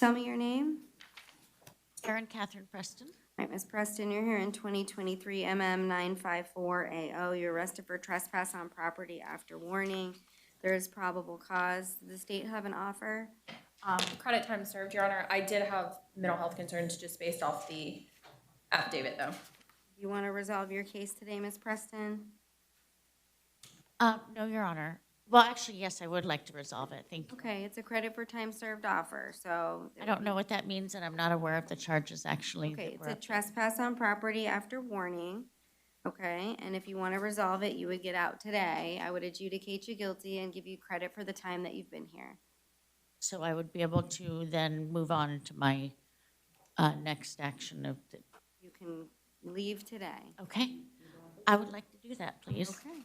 Tell me your name. Karen Catherine Preston. All right, Ms. Preston, you're here in 2023 MM 954AO. You're arrested for trespass on property after warning. There is probable cause. Does the state have an offer? Credit time served, Your Honor. I did have mental health concerns just based off the affidavit, though. You want to resolve your case today, Ms. Preston? No, Your Honor. Well, actually, yes, I would like to resolve it. Thank you. Okay, it's a credit for time served offer, so. I don't know what that means, and I'm not aware of the charges actually. Okay, that it's were a up there. trespass on property after warning. Okay, and if you want to resolve it, you would get out today. I would adjudicate you guilty and give you credit for the time that you've been here. So I would be able to then move on to my next action of the, You can leave today. okay? I would like to do that, please. Okay,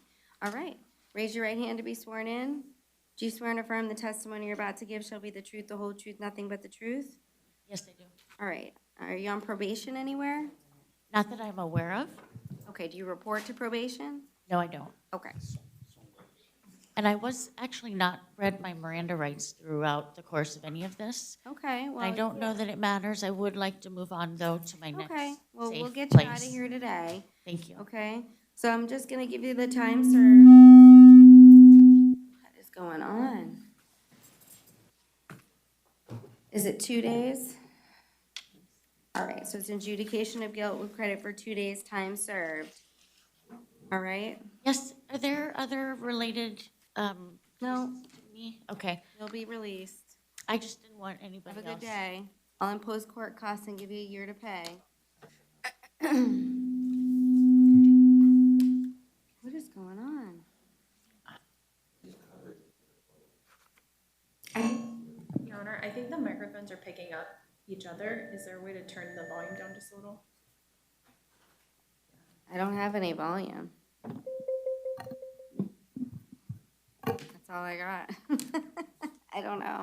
all right. Raise your right hand to be sworn in. Do you swear and affirm the testimony you're about to give shall be the truth, the whole truth, nothing but the truth? Yes, I do. All right. Are you on probation anywhere? Not that I'm aware of. Okay, do you report to probation? No, I don't. Okay. And I was actually not read my Miranda rights throughout the course of any of this. Okay, well. I don't know that it matters. I would like to move on, though, to my next Okay, well, we'll safe get you out of place. here today, Thank you. okay? So I'm just gonna give you the time served. What is going on? Is it 2 days? All right, so it's adjudication of guilt with credit for 2 days' time served. All right? Yes, are there other related, No, to me? Okay, you'll be released. I just didn't want Have anybody a else. good day. I'll impose court costs and give you a year to pay. What is going on? Your Honor, I think the microphones are picking up each other. Is there a way to turn the volume down just a little? I don't have any volume. That's all I got. I don't know.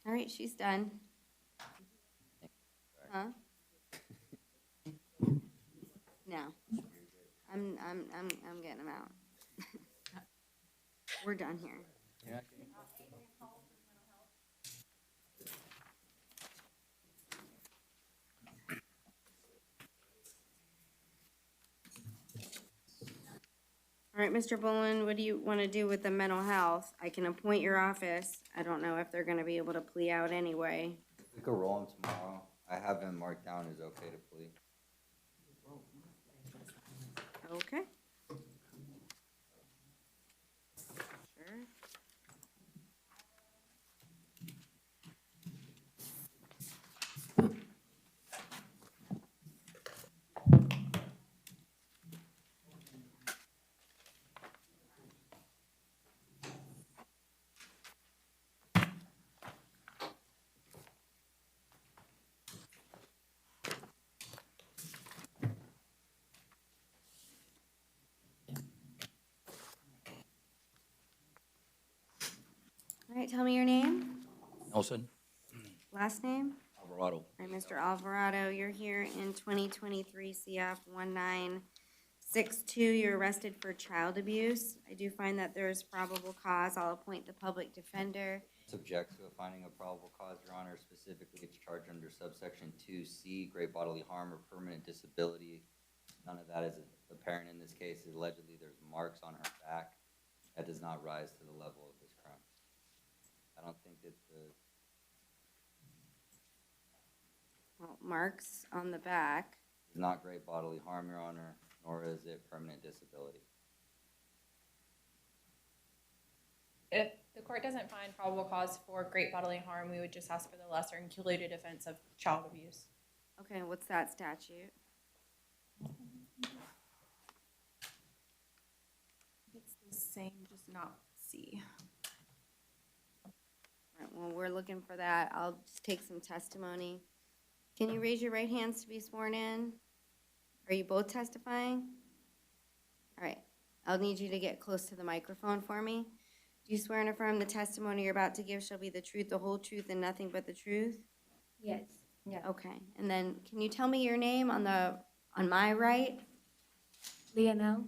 All right, she's done. Huh? No. I'm getting them out. We're done here. All right, Mr. Bullen, what do you want to do with the mental health? I can appoint your office. I don't know if they're going to be able to plea out anyway. We could roll him tomorrow. I have him marked down as okay to plea. Okay. Sure. All right, tell me your name, Nelson? last name. Alvarado. All right, Mr. Alvarado, you're here in 2023 CF 1962. You're arrested for child abuse. I do find that there is probable cause. I'll appoint the public defender. Subject to a finding of probable cause, Your Honor. Specifically, it's charged under subsection 2C, great bodily harm or permanent disability. None of that is apparent in this case. Allegedly, there's marks on her back. That does not rise to the level of this crime. I don't think that Well, marks on the back. it's not great bodily harm, Your Honor, nor is it permanent disability. If the court doesn't find probable cause for great bodily harm, we would just ask for the lesser included offense of child abuse. Okay, what's that statute? It's the same, just not C. All right, well, we're looking for that. I'll just take some testimony. Can you raise your right hands to be sworn in? Are you both testifying? All right, I'll need you to get close to the microphone for me. Do you swear and affirm the testimony you're about to give shall be the truth, the whole truth, and nothing but the truth? Yes. Yeah. Okay, and then can you tell me your name on my right? Leonel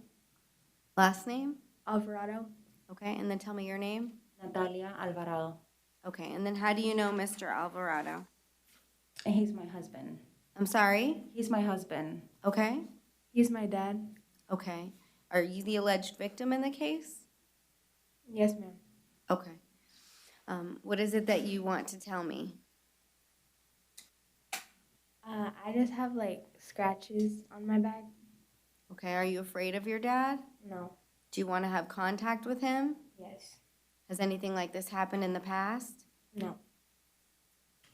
Last name? Alvarado. Okay, and then tell me your name? Natalia Alvarado. Okay, and then how do you know Mr. Alvarado? And he's my husband. I'm sorry? He's my husband. Okay, He's my dad. okay. Are you the alleged victim in the case? Yes, ma'am. Okay. What is it that you want to tell me? I just have like scratches on my back. Okay, are you afraid of your dad? No. Do you want to have contact with him? Yes. Has anything like this happened in the past? No.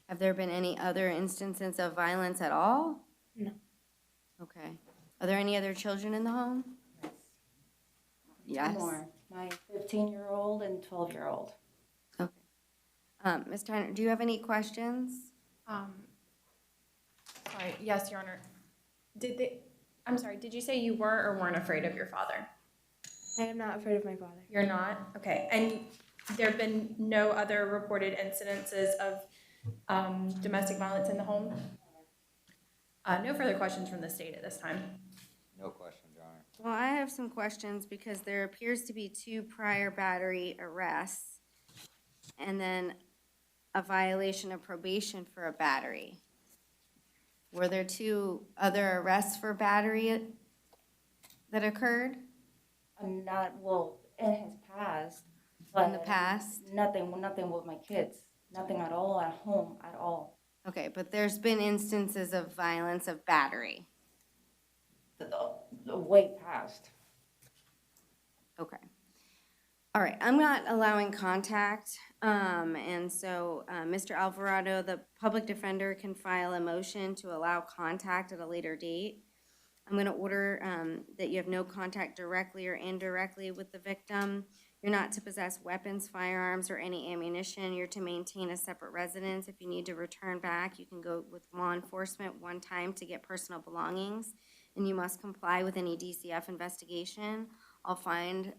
Have there been any other instances of violence at all? No. Okay. Are there any other children in the home? Yes. Two more. My 15-year-old and 12-year-old. Okay. Ms. Tyner, do you have any questions? Sorry, yes, Your Honor. I'm sorry, did you say you were or weren't afraid of your father? I am not afraid of my father. You're not? Okay, and there have been no other reported incidences of domestic violence in the home? No further questions from the state at this time. No questions, Your Honor. Well, I have some questions because there appears to be 2 prior battery arrests and then a violation of probation for a battery. Were there 2 other arrests for battery that occurred I'm not, well, it has passed. in the but past? Nothing with my kids. Nothing at all at home at all. Okay, but there's been instances of violence of battery. The way past. Okay. All right, I'm not allowing contact, and so, Mr. Alvarado, the public defender can file a motion to allow contact at a later date. I'm gonna order, that you have no contact directly or indirectly with the victim. You're not to possess weapons, firearms, or any ammunition. You're to maintain a separate residence. If you need to return back, you can go with law enforcement one time to get personal belongings, and you must comply with any DCF investigation. I'll find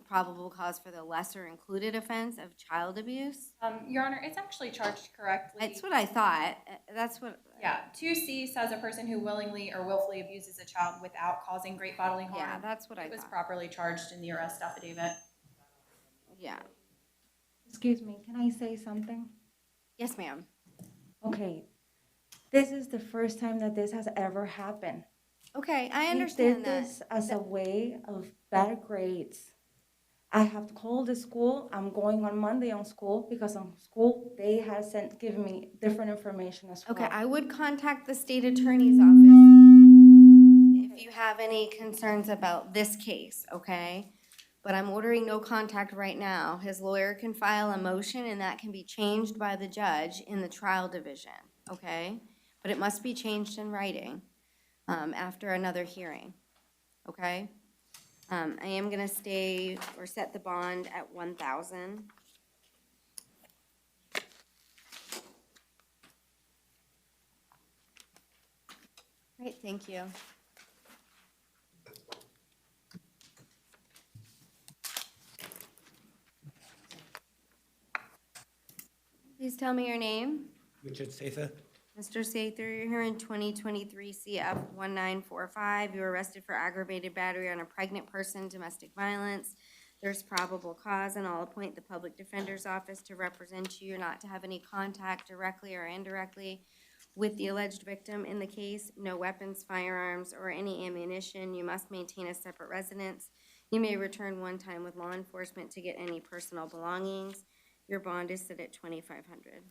probable cause for the lesser included offense of child abuse. Your Honor, it's actually charged correctly. That's what I thought. That's what. Yeah, 2C says a person who willingly or willfully abuses a child without causing great bodily harm. Yeah, that's what I It was thought. properly charged in the arrest affidavit. Yeah. Excuse me, can I say something? Yes, ma'am. Okay. This is the first time that this has ever happened. Okay, I He understand did that. this as a way of bad grades. I have called the school. I'm going on Monday on school because on school they have given me different information as well. Okay, I would contact the state attorney's office if you have any concerns about this case, okay? But I'm ordering no contact right now. His lawyer can file a motion and that can be changed by the judge in the trial division, okay? But it must be changed in writing, after another hearing, okay? I am gonna stay or set the bond at 1,000. Great, thank you. Please tell me your name. Richard Sather. Mr. Sather, you're here in 2023 CF 1945. You were arrested for aggravated battery on a pregnant person, domestic violence. There's probable cause, and I'll appoint the public defender's office to represent you. You're not to have any contact directly or indirectly with the alleged victim in the case. No weapons, firearms, or any ammunition. You must maintain a separate residence. You may return one time with law enforcement to get any personal belongings. Your bond is set at $2,500.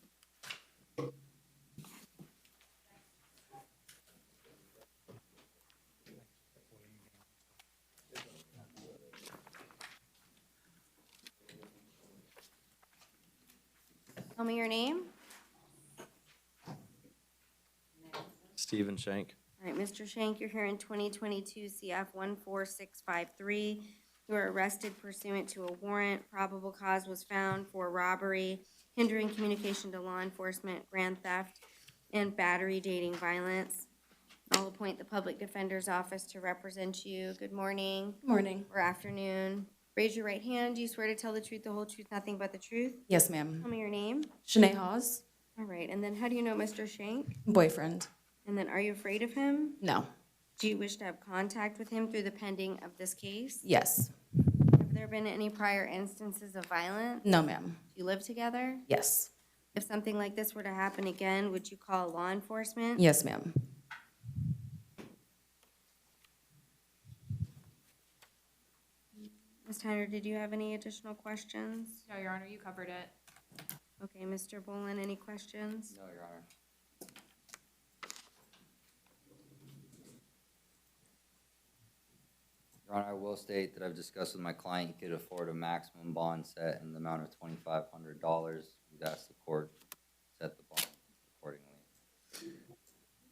Tell me your name. Stephen Shank. All right, Mr. Shank, you're here in 2022 CF 14653. You were arrested pursuant to a warrant. Probable cause was found for robbery, hindering communication to law enforcement, grand theft, and battery dating violence. I'll appoint the public defender's office to represent you. Good morning Morning. or afternoon. Raise your right hand. Do you swear to tell the truth, the whole truth, nothing but the truth? Yes, ma'am. Tell me your name. Shanae Hawes, All right, and then how do you know Mr. Shank? boyfriend. And then are you afraid of him? No. Do you wish to have contact with him through the pending of this case? Yes. Have there been any prior instances of violence? No, ma'am. Do you live together? Yes. If something like this were to happen again, would you call law enforcement? Yes, ma'am. Ms. Tyner, did you have any additional questions? No, Your Honor, you covered it. Okay, Mr. Boland, any questions? No, Your Honor. Your Honor, I will state that I've discussed with my client, he could afford a maximum bond set in the amount of $2,500. We'd ask the court to set the bond accordingly.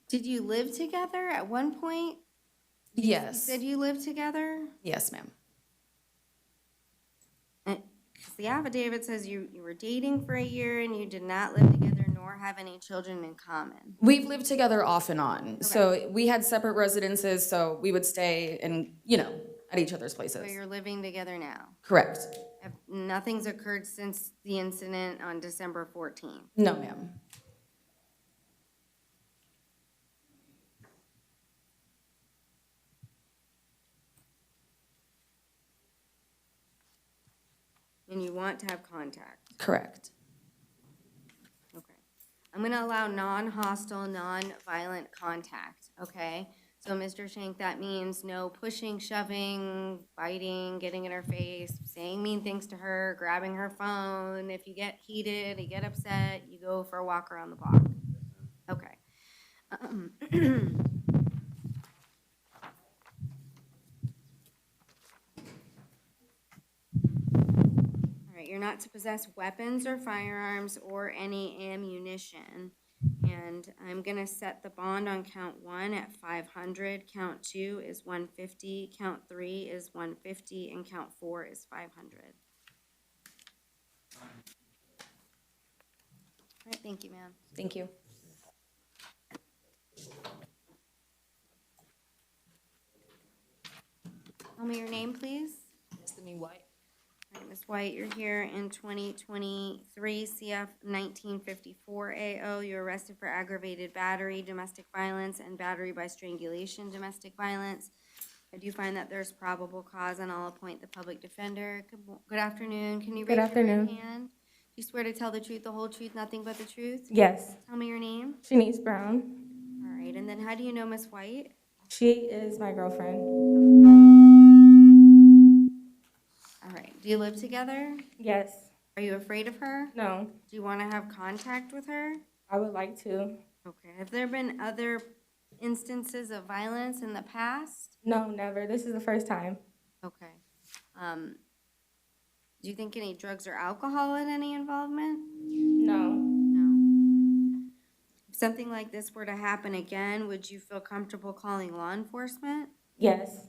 Did you live together at one point? You Yes. said you lived together? Yes, ma'am. Because the affidavit says you were dating for a year and you did not live together nor have any children in common. We've lived together off and on. So we had separate residences, so we would stay and, at each other's So places. you're living together now? Correct. Nothing's occurred since the incident on December 14th? No, ma'am. And you want to have contact? Correct. Okay. I'm gonna allow non-hostile, non-violent contact, okay? So, Mr. Shank, that means no pushing, shoving, biting, getting in her face, saying mean things to her, grabbing her phone. If you get heated, you get upset, you go for a walk around the block. Okay. All right, you're not to possess weapons or firearms or any ammunition. And I'm gonna set the bond on count 1 at 500, count 2 is 150, count 3 is 150, and count 4 is 500. All right, thank you, ma'am. Thank you. Tell me your name, please. Destiny White. All right, Ms. White, you're here in 2023 CF 1954 AO. You're arrested for aggravated battery, domestic violence, and battery by strangulation, domestic violence. I do find that there's probable cause, and I'll appoint the public defender. Good afternoon. Can you raise Good your afternoon. right hand? Do you swear to tell the truth, the whole truth, nothing but the truth? Yes, Tell me your name. Shanice Brown. All right, and then how do you know Ms. White? She is my girlfriend. All right, do you live together? Yes. Are you afraid of her? No, Do you want to have contact with her? I would like to. Okay, have there been other instances of violence in the past? No, never. This is the first time. Okay. Do you think any drugs or alcohol had any involvement? No. No. If something like this were to happen again, would you feel comfortable calling law enforcement? Yes.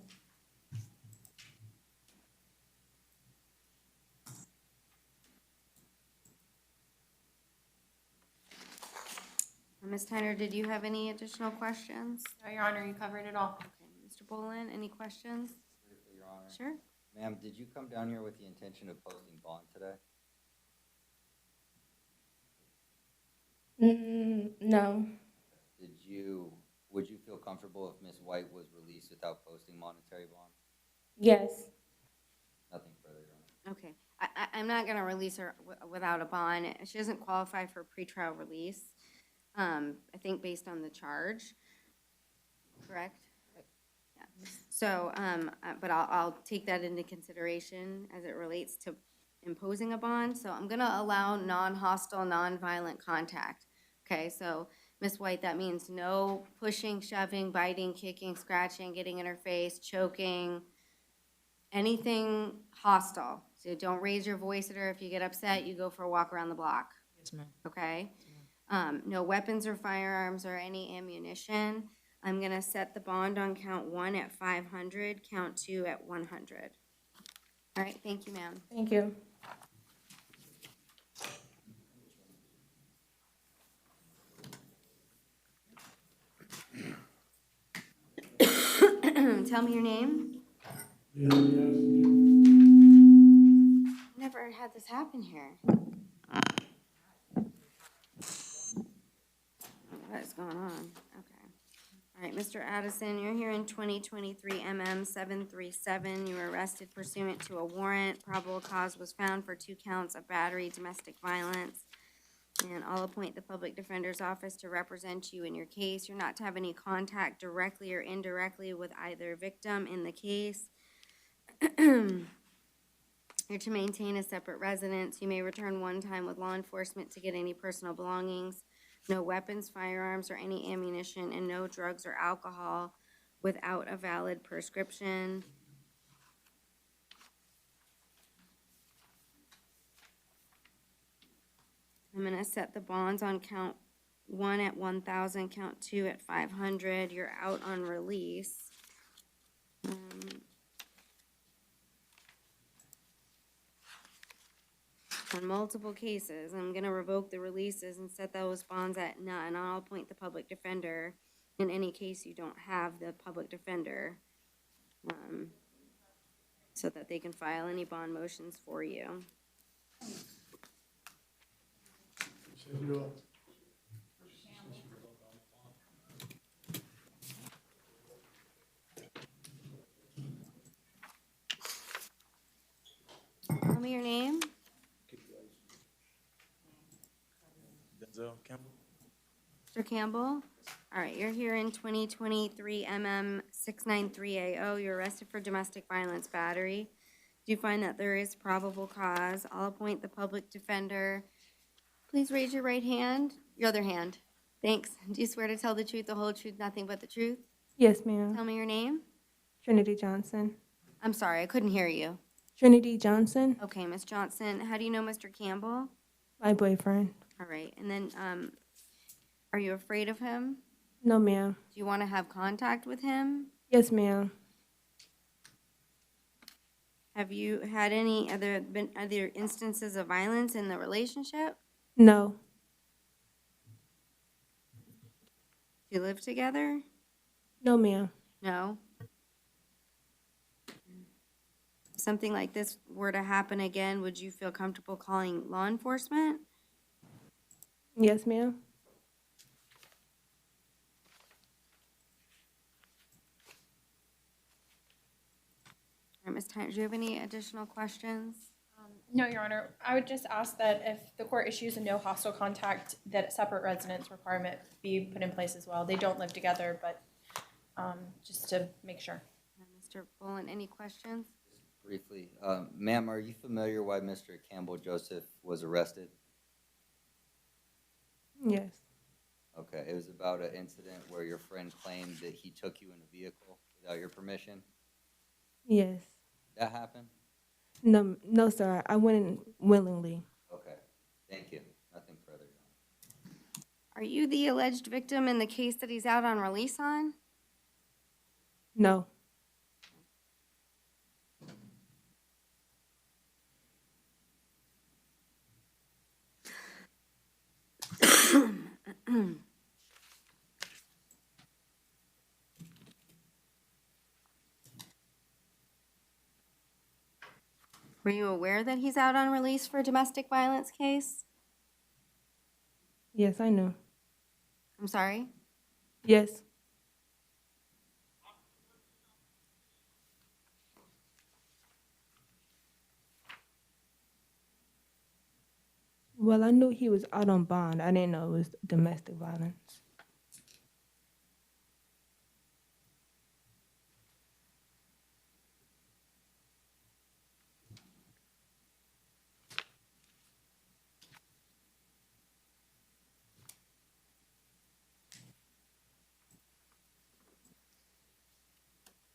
Ms. Tyner, did you have any additional questions? No, Your Honor, you covered it all. Okay, Mr. Boland, any questions? Briefly, Your Honor. Sure. Ma'am, did you come down here with the intention of posting bond today? No. Would you feel comfortable if Ms. White was released without posting monetary bond? Yes. Nothing further, Your Honor. Okay, I'm not gonna release her without a bond. She doesn't qualify for pretrial release, I think based on the charge, correct? Yeah. So, but I'll take that into consideration as it relates to imposing a bond. So I'm gonna allow non-hostile, non-violent contact. Okay, so Ms. White, that means no pushing, shoving, biting, kicking, scratching, getting in her face, choking, anything hostile. So don't raise your voice at her. If you get upset, you go for a walk around the block, Yes, ma'am. okay? No weapons or firearms or any ammunition. I'm gonna set the bond on count 1 at 500, count 2 at 100. All right, thank you, ma'am. Thank you. Tell me your name. Never had this happen here. What is going on? Okay. All right, Mr. Addison, you're here in 2023 MM 737. You were arrested pursuant to a warrant. Probable cause was found for 2 counts of battery, domestic violence. And I'll appoint the public defender's office to represent you in your case. You're not to have any contact directly or indirectly with either victim in the case. You're to maintain a separate residence. You may return one time with law enforcement to get any personal belongings. No weapons, firearms, or any ammunition, and no drugs or alcohol without a valid prescription. I'm gonna set the bonds on count 1 at 1,000, count 2 at 500. You're out on release. On multiple cases, I'm gonna revoke the releases and set those bonds at none. I'll appoint the public defender in any case you don't have the public defender, so that they can file any bond motions for you. Tell me your name. Denzel Campbell. Mr. Campbell? All right, you're here in 2023 MM 693AO. You're arrested for domestic violence battery. Do you find that there is probable cause? I'll appoint the public defender. Please raise your right hand, your other hand. Thanks. Do you swear to tell the truth, the whole truth, nothing but the truth? Yes, ma'am. Tell me your name. Trinity Johnson. I'm sorry, I couldn't hear you. Trinity Johnson, Okay, Miss Johnson, how do you know Mr. Campbell? my boyfriend. All right, and then, are you afraid of him? No, ma'am. Do you want to have contact with him? Yes, ma'am. Have you had any other instances of violence in the relationship? No, Do you live together? no, ma'am. No? If something like this were to happen again, would you feel comfortable calling law enforcement? Yes, ma'am. All right, Ms. Tyner, do you have any additional questions? No, Your Honor, I would just ask that if the court issues a no hostile contact, that a separate residence requirement be put in place as well. They don't live together, but just to make sure. Mr. Bullen, any questions? Briefly, ma'am, are you familiar why Mr. Campbell Joseph was arrested? Yes. Okay, it was about an incident where your friend claimed that he took you in a vehicle without your permission. Yes. That happened? No, no, sir. I went willingly. Okay, thank you. Nothing further, Your Honor. Are you the alleged victim in the case that he's out on release on? No. Were you aware that he's out on release for a domestic violence case? Yes, I knew. I'm sorry? Yes. Well, I knew he was out on bond. I didn't know it was domestic violence.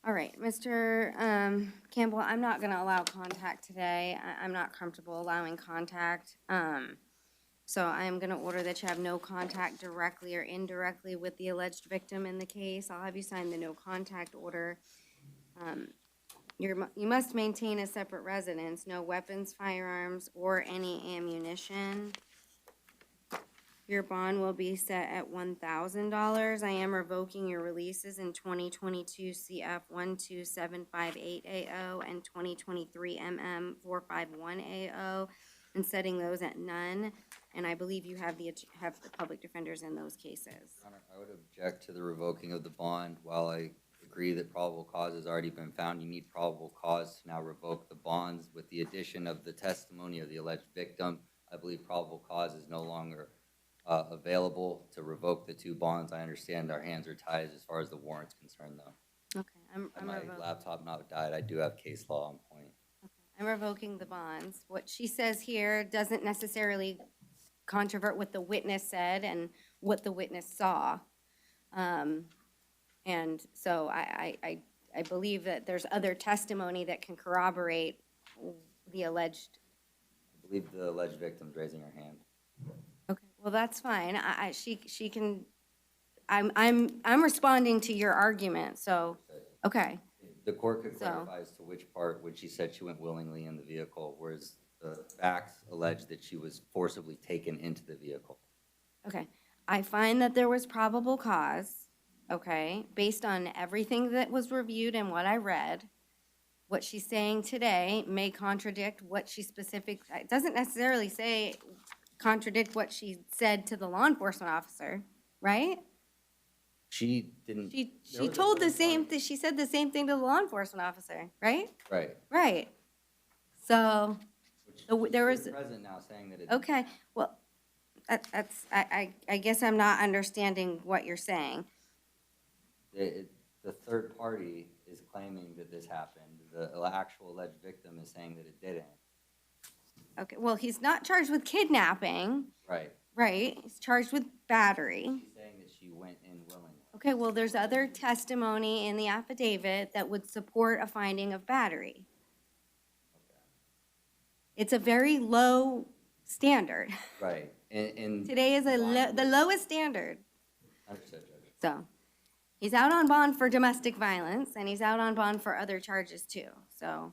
All right, Mr. Campbell, I'm not gonna allow contact today. I'm not comfortable allowing contact. So I'm gonna order that you have no contact directly or indirectly with the alleged victim in the case. I'll have you sign the no contact order. You must maintain a separate residence, no weapons, firearms, or any ammunition. Your bond will be set at $1,000. I am revoking your releases in 2022 CF 12758AO and 2023 MM 451AO and setting those at none. And I believe you have the public defenders in those cases. Your Honor, I would object to the revoking of the bond. While I agree that probable cause has already been found, you need probable cause to now revoke the bonds. With the addition of the testimony of the alleged victim, I believe probable cause is no longer available to revoke the 2 bonds. I understand our hands are tied as far as the warrant's concerned, though. Okay, Had my laptop not died, I do have case law on point. I'm revoking the bonds. What she says here doesn't necessarily controvert what the witness said and what the witness saw. And so I believe that there's other testimony that can corroborate the alleged. I believe the alleged victim's raising her hand. Okay, well, that's fine. She can, I'm responding to your argument, so, okay. The court could So- clarify as to which part, when she said she went willingly in the vehicle, whereas the facts allege that she was forcibly taken into the vehicle. Okay, I find that there was probable cause, okay, based on everything that was reviewed and what I read. What she's saying today may contradict what she it doesn't necessarily say contradict what she said to the law enforcement officer, right? She didn't. She there was a told the third same, party. she said the same thing to the law enforcement officer, right? Right. Right. So, Which there she's was, present now saying that it. okay, well, I guess I'm not understanding what you're saying. The third party is claiming that this happened. The actual alleged victim is saying that it didn't. Okay, well, he's not charged with kidnapping, Right. right? He's charged with battery. She's saying that she went in willingly. Okay, well, there's other testimony in the affidavit that would support a finding of battery. It's a very low standard. Right. And Today is the lowest standard. Understood, Judge. So, he's out on bond for domestic violence, and he's out on bond for other charges too, so.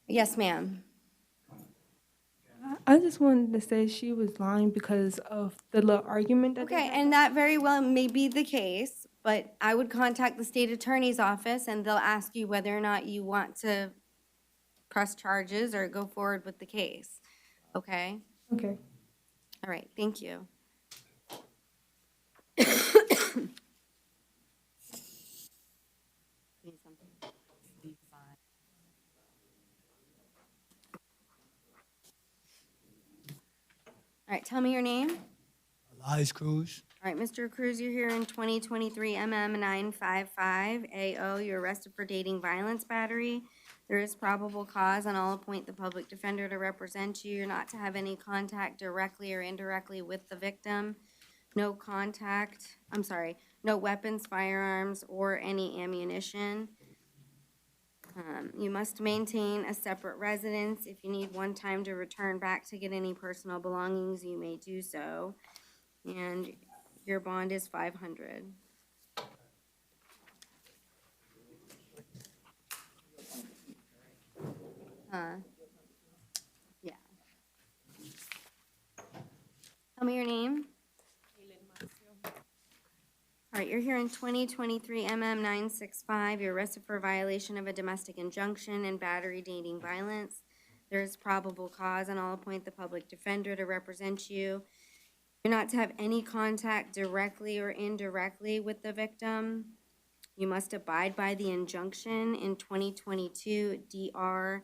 Yes, ma'am. I just wanted to say she was lying because of the little argument that they Okay, had. and that very well may be the case, but I would contact the state attorney's office, and they'll ask you whether or not you want to press charges or go forward with the case, okay? Okay. All right, thank you. Need something? All right, tell me your name. Elias Cruz. All right, Mr. Cruz, you're here in 2023 MM 955 AO. You're arrested for dating violence battery. There is probable cause, and I'll appoint the public defender to represent you. You're not to have any contact directly or indirectly with the victim. No contact, I'm sorry, no weapons, firearms, or any ammunition. You must maintain a separate residence. If you need one time to return back to get any personal belongings, you may do so. And your bond is 500. Yeah. Tell me your name. All right, you're here in 2023 MM 965. You're arrested for a violation of a domestic injunction and battery dating violence. There is probable cause, and I'll appoint the public defender to represent you. You're not to have any contact directly or indirectly with the victim. You must abide by the injunction in 2022 DR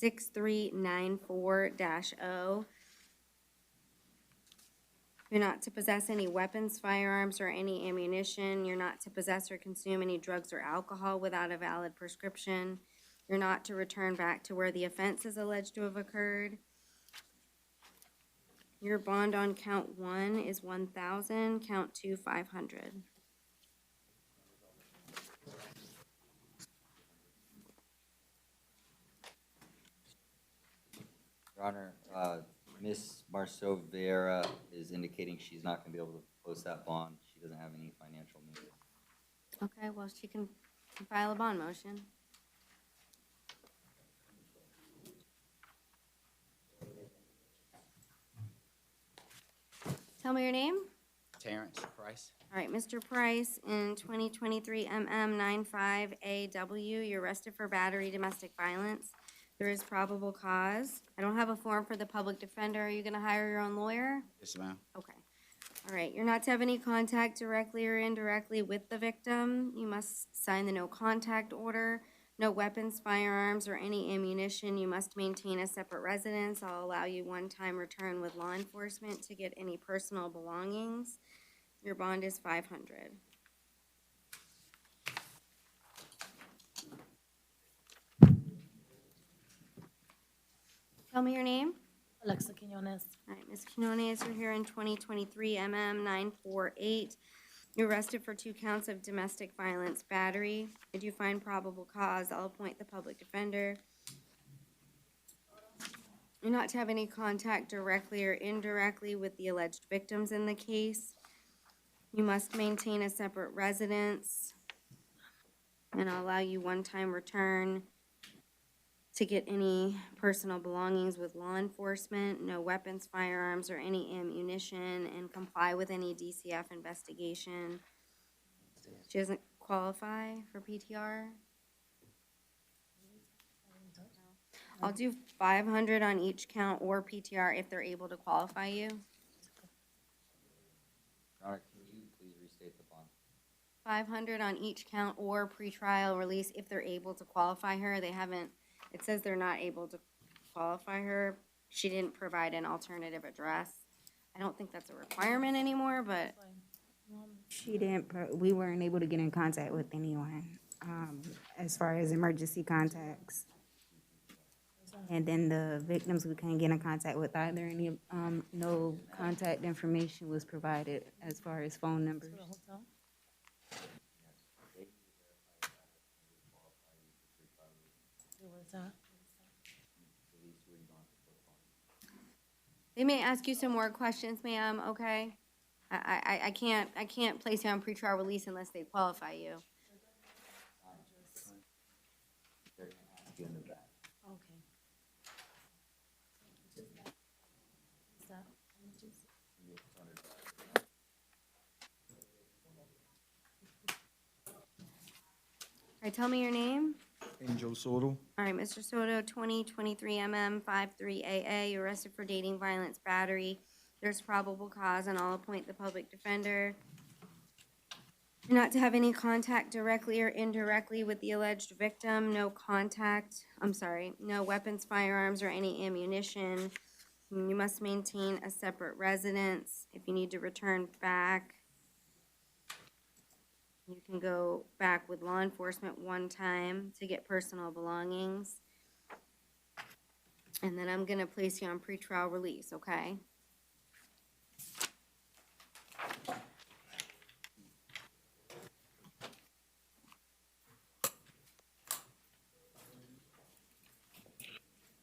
6394-0. You're not to possess any weapons, firearms, or any ammunition. You're not to possess or consume any drugs or alcohol without a valid prescription. You're not to return back to where the offense is alleged to have occurred. Your bond on count 1 is 1,000, count 2, 500. Your Honor, Ms. Marceau Vieira is indicating she's not going to be able to post that bond. She doesn't have any financial means. Okay, well, she can file a bond motion. Tell me your name. Terrence Price. All right, Mr. Price, in 2023 MM 95AW, you're arrested for battery domestic violence. There is probable cause. I don't have a form for the public defender. Are you going to hire your own lawyer? Yes, ma'am. Okay. All right, you're not to have any contact directly or indirectly with the victim. You must sign the no contact order. No weapons, firearms, or any ammunition. You must maintain a separate residence. I'll allow you one-time return with law enforcement to get any personal belongings. Your bond is $500. Tell me your name. Alexa Quinones. All right, Ms. Quinones, you're here in 2023 MM 948. You're arrested for 2 counts of domestic violence battery. If you find probable cause, I'll appoint the public defender. You're not to have any contact directly or indirectly with the alleged victims in the case. You must maintain a separate residence. And I'll allow you one-time return to get any personal belongings with law enforcement, no weapons, firearms, or any ammunition, and comply with any DCF investigation. She doesn't qualify for PTR. I'll do 500 on each count or PTR if they're able to qualify you. Your Honor, can you please restate the bond? 500 on each count or pretrial release if they're able to qualify her. They haven't, it says they're not able to qualify her. She didn't provide an alternative address. I don't think that's a requirement anymore, but She didn't, we weren't able to get in contact with anyone, as far as emergency contacts. And then the victims we couldn't get in contact with either, any, no contact information was provided as far as phone numbers. they may ask you some more questions, ma'am, okay? I can't place you on pretrial release unless they qualify you. They're gonna ask you in the back. Okay. All right, tell me your name. Angel Soto. All right, Mr. Soto, 2023 MM 53AA, you're arrested for dating violence battery. There's probable cause, and I'll appoint the public defender. You're not to have any contact directly or indirectly with the alleged victim. No weapons, firearms, or any ammunition. You must maintain a separate residence. If you need to return back, you can go back with law enforcement one time to get personal belongings. And then I'm gonna place you on pretrial release, okay?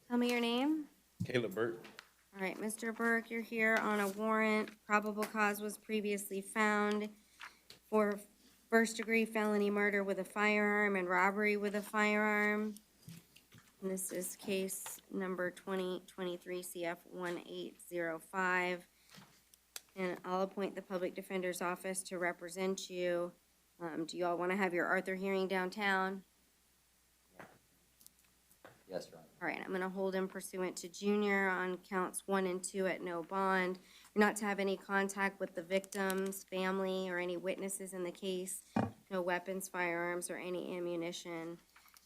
Tell me your name. Caleb Burt. All right, Mr. Burke, you're here on a warrant. Probable cause was previously found for first-degree felony murder with a firearm and robbery with a firearm. And this is case number 2023 CF 1805. And I'll appoint the public defender's office to represent you. Do you all want to have your Arthur hearing downtown? Yes, Your Honor. All right, I'm gonna hold him pursuant to Junior on counts 1 and 2 at no bond. You're not to have any contact with the victim's family or any witnesses in the case. No weapons, firearms, or any ammunition.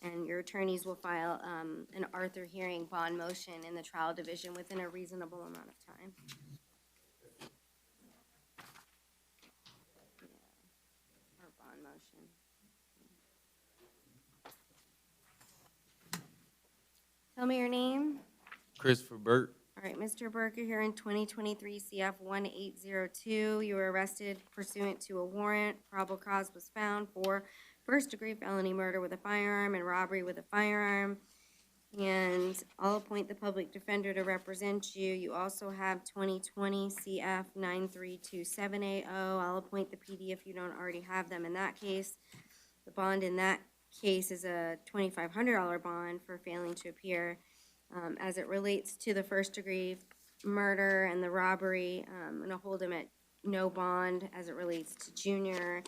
And your attorneys will file an Arthur hearing bond motion in the trial division within a reasonable amount of time. Or bond motion. Tell me your name. Christopher Burt. All right, Mr. Burke, you're here in 2023 CF 1802. You were arrested pursuant to a warrant. Probable cause was found for first-degree felony murder with a firearm and robbery with a firearm. And I'll appoint the public defender to represent you. You also have 2020 CF 93270. I'll appoint the PD if you don't already have them in that case. The bond in that case is a $2,500 bond for failing to appear. As it relates to the first-degree murder and the robbery, I'm gonna hold him at no bond as it relates to Junior.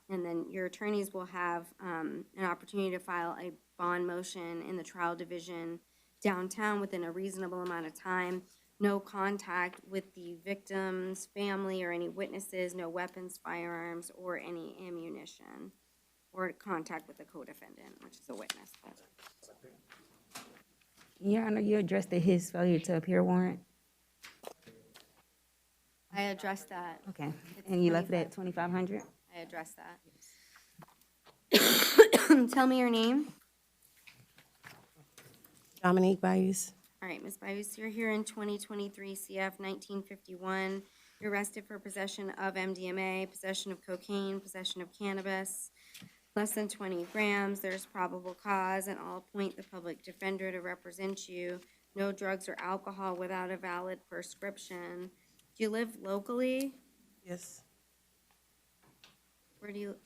And then your attorneys will have an opportunity to file a bond motion in the trial division downtown within a reasonable amount of time. No contact with the victim's family or any witnesses, no weapons, firearms, or any ammunition. or contact with the co-defendant, which is a witness. But Your Honor, you addressed his failure to appear warrant. I addressed that. Okay, It's and you left it at 2,500? I addressed that. Tell me your name. Dominique Bayous. All right, Ms. Bayous, you're here in 2023 CF 1951. You're arrested for possession of MDMA, possession of cocaine, possession of cannabis, less than 20 grams. There's probable cause, and I'll appoint the public defender to represent you. No drugs or alcohol without a valid prescription. Do you live locally? Yes. Where do you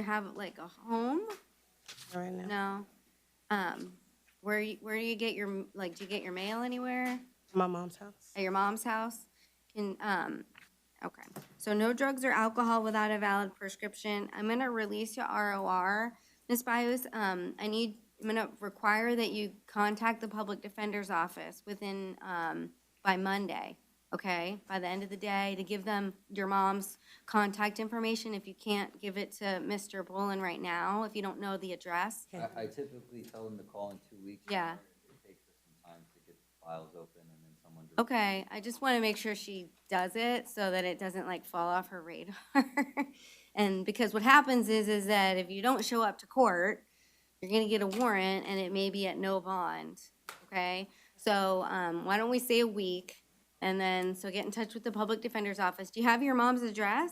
have like a home? Right now. No. Where do you get your, like, do you get your mail anywhere? My mom's house. At your mom's house? Okay. So no drugs or alcohol without a valid prescription. I'm gonna release your ROR, Ms. Bayous. I'm gonna require that you contact the public defender's office within, by Monday, okay? By the end of the day, to give them your mom's contact information. If you can't give it to Mr. Bolin right now, if you don't know the address. I typically tell them to call in 2 weeks. Yeah. It takes us some time to get the files open and then someone. Okay, I just want to make sure she does it so that it doesn't like fall off her radar. And because what happens is that if you don't show up to court, you're gonna get a warrant and it may be at no bond, okay? So, why don't we say a week? And then, so get in touch with the public defender's office. Do you have your mom's address?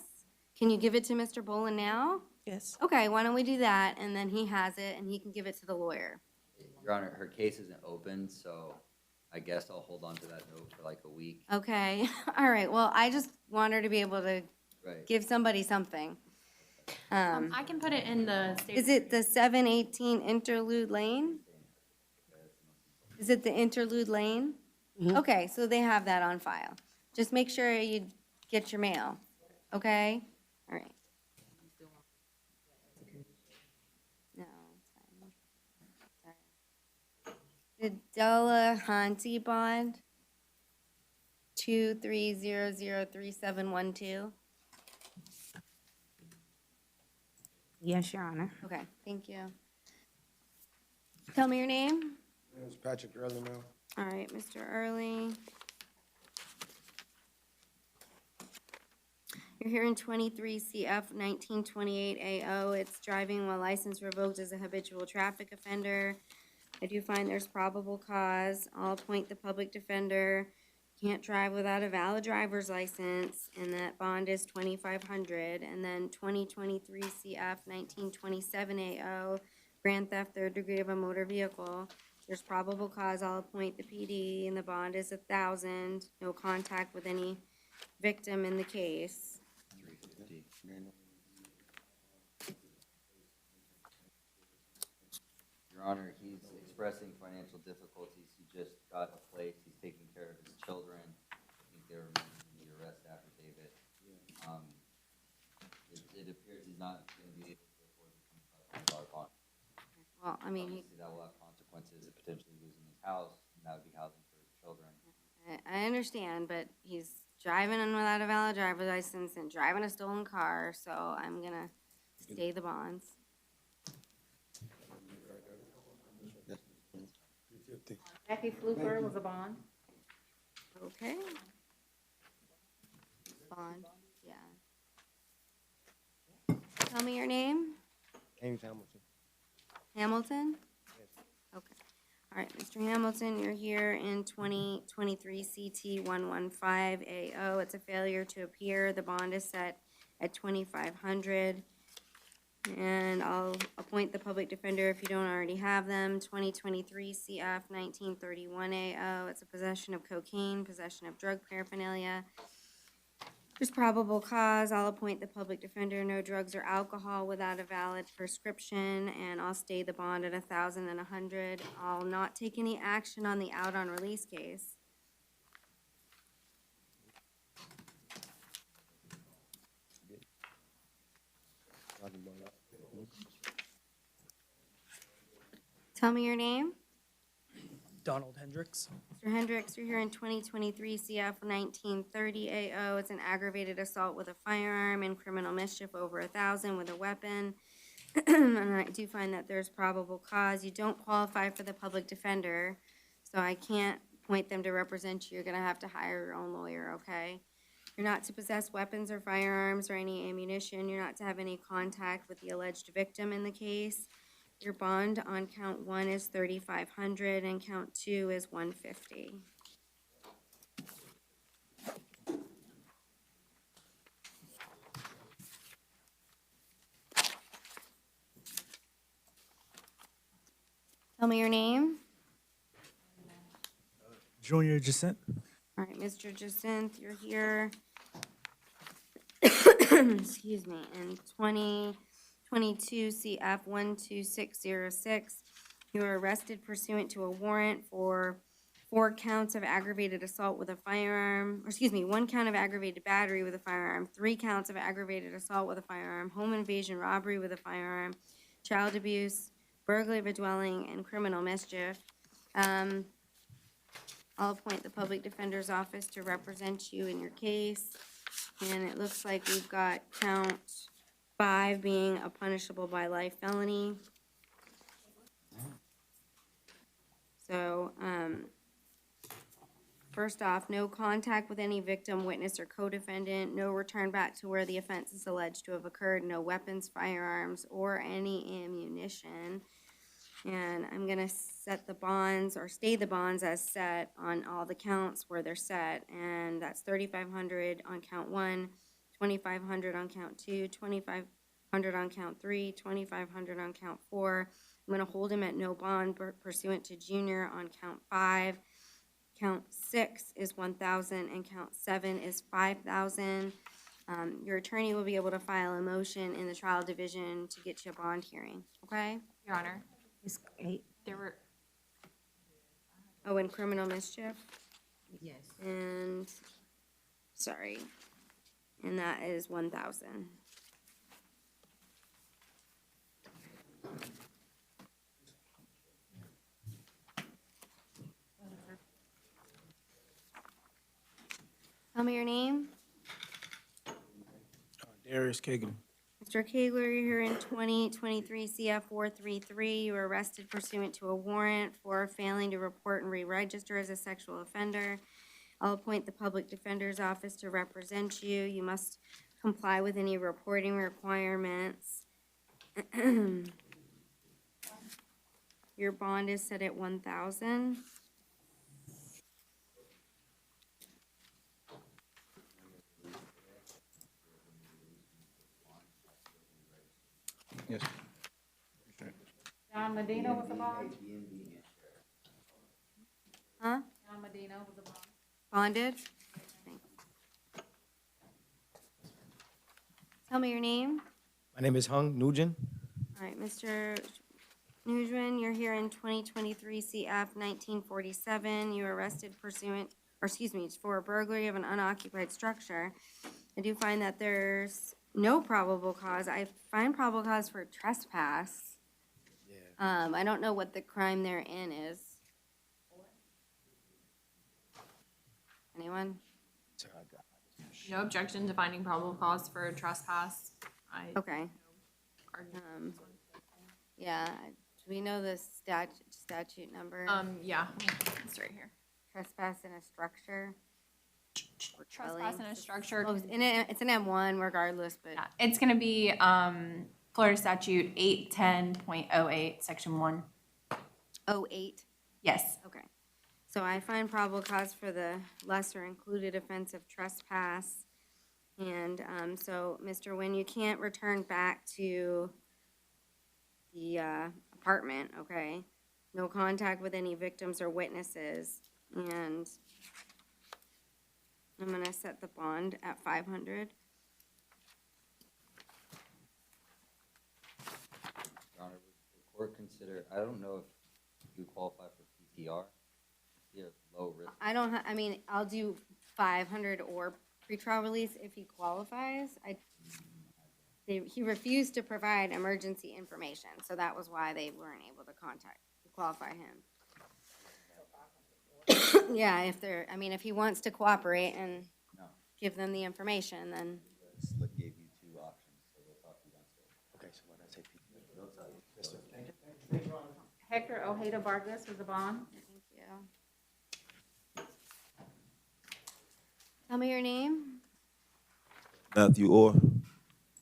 Can you give it to Mr. Bolin now? Yes. Okay, why don't we do that? And then he has it and he can give it to the lawyer. Your Honor, her case isn't open, so I guess I'll hold on to that note for like a week. Okay, all right, well, I just want her to be able to Right. give somebody something. I can put it in the state. Is it the 718 Interlude Lane? Is it the Interlude Lane? Okay, so they have that on file. Just make sure you get your mail, okay? All right. No, it's fine. Sorry. The Delahanty bond, 230037112. Yes, Your Honor. Okay, thank you. Tell me your name. It's Patrick Early now. All right, Mr. Early. You're here in 23 CF 1928 AO. It's driving while license revoked as a habitual traffic offender. I do find there's probable cause. I'll appoint the public defender. Can't drive without a valid driver's license, and that bond is $2,500. And then 2023 CF 1927 AO, grand theft, third degree of a motor vehicle. There's probable cause. I'll appoint the PD, and the bond is $1,000. No contact with any victim in the case. 350. Your Honor, he's expressing financial difficulties. He just got a place. He's taking care of his children. I think they were mentioned in the arrest affidavit. It appears he's not going to be able to afford the $2,500 bond. Well, I mean, Obviously, that will have consequences of potentially losing his house, and that would be housing for his children. I understand, but he's driving without a valid driver's license and driving a stolen car, so I'm gonna stay the bonds. 350. Jackie Fluker was a bond. Okay. Bond, yeah. Tell me your name. James Hamilton. Hamilton? Okay. All right, Mr. Hamilton, you're here in 2023 CT 115 AO. It's a failure to appear. The bond is set at $2,500. And I'll appoint the public defender if you don't already have them. 2023 CF 1931 AO. It's a possession of cocaine, possession of drug paraphernalia. There's probable cause. I'll appoint the public defender. No drugs or alcohol without a valid prescription, and I'll stay the bond at $1,000 and $100. I'll not take any action on the out on release case. Tell me your name. Donald Hendricks. Mr. Hendricks, you're here in 2023 CF 1930 AO. It's an aggravated assault with a firearm and criminal mischief over 1,000 with a weapon. And I do find that there's probable cause. You don't qualify for the public defender, so I can't point them to represent you. You're gonna have to hire your own lawyer, okay? You're not to possess weapons or firearms or any ammunition. You're not to have any contact with the alleged victim in the case. Your bond on count 1 is $3,500 and count 2 is $150. Tell me your name. Junior Jacinth. All right, Mr. Jacinth, you're here. Excuse me, in 2022 CF 12606. You were arrested pursuant to a warrant for 4 counts of aggravated assault with a firearm, or excuse me, 1 count of aggravated battery with a firearm, 3 counts of aggravated assault with a firearm, home invasion, robbery with a firearm, child abuse, burglary of a dwelling, and criminal mischief. I'll appoint the public defender's office to represent you in your case. And it looks like we've got count 5 being a punishable by life felony. So, first off, no contact with any victim, witness, or co-defendant, no return back to where the offense is alleged to have occurred, no weapons, firearms, or any ammunition. And I'm gonna set the bonds, or stay the bonds as set on all the counts where they're set, and that's $3,500 on count 1, $2,500 on count 2, $2,500 on count 3, $2,500 on count 4. I'm gonna hold him at no bond pursuant to Junior on count 5. Count 6 is 1,000 and count 7 is 5,000. Your attorney will be able to file a motion in the trial division to get you a bond hearing, okay? Your Honor, It's 8. there were, Oh, and criminal mischief, Yes. and, sorry, and that is 1,000. Tell me your name. Darius Kagan. Mr. Kegler, you're here in 2023 CF 433. You were arrested pursuant to a warrant for failing to report and re-register as a sexual offender. I'll appoint the public defender's office to represent you. You must comply with any reporting requirements. Your bond is set at 1,000. Yes. John Medina was the bond? Huh? John Medina was the bond? Bonded? Thanks. Tell me your name. My name is Hung Nugent. All right, Mr. Nugent, you're here in 2023 CF 1947. You were arrested pursuant, or excuse me, for a burglary of an unoccupied structure. I do find that there's no probable cause. I find probable cause for trespass. Yeah. I don't know what the crime they're in is. Anyone? no objection to finding probable cause for trespass. Okay. Yeah, do we know the statute number? Yeah, it's right here. Trespass in a structure? Or Trespass in dwelling? a structure. Oh, it's an M1 regardless, but. Yeah, it's gonna be, Florida statute 810.08, section 1. 08? Yes. Okay. So I find probable cause for the lesser included offense of trespass. And so, Mr. Nguyen, you can't return back to the apartment, okay? No contact with any victims or witnesses. And I'm gonna set the bond at 500. Your Honor, would the court consider, I don't know if you qualify for PTR. You have low risk. I don't I mean, I'll do 500 or pretrial release if he qualifies. He refused to provide emergency information, so that was why they weren't able to qualify him. Yeah, if they're, I mean, if he wants to cooperate and No. give them the information, then, The slip gave you two options, so they'll talk to you downstairs. Okay, so what I say, Pete? They'll tell you. Hector Ojeda Vargas was the bond. thank you. Tell me your name. Matthew Orr. All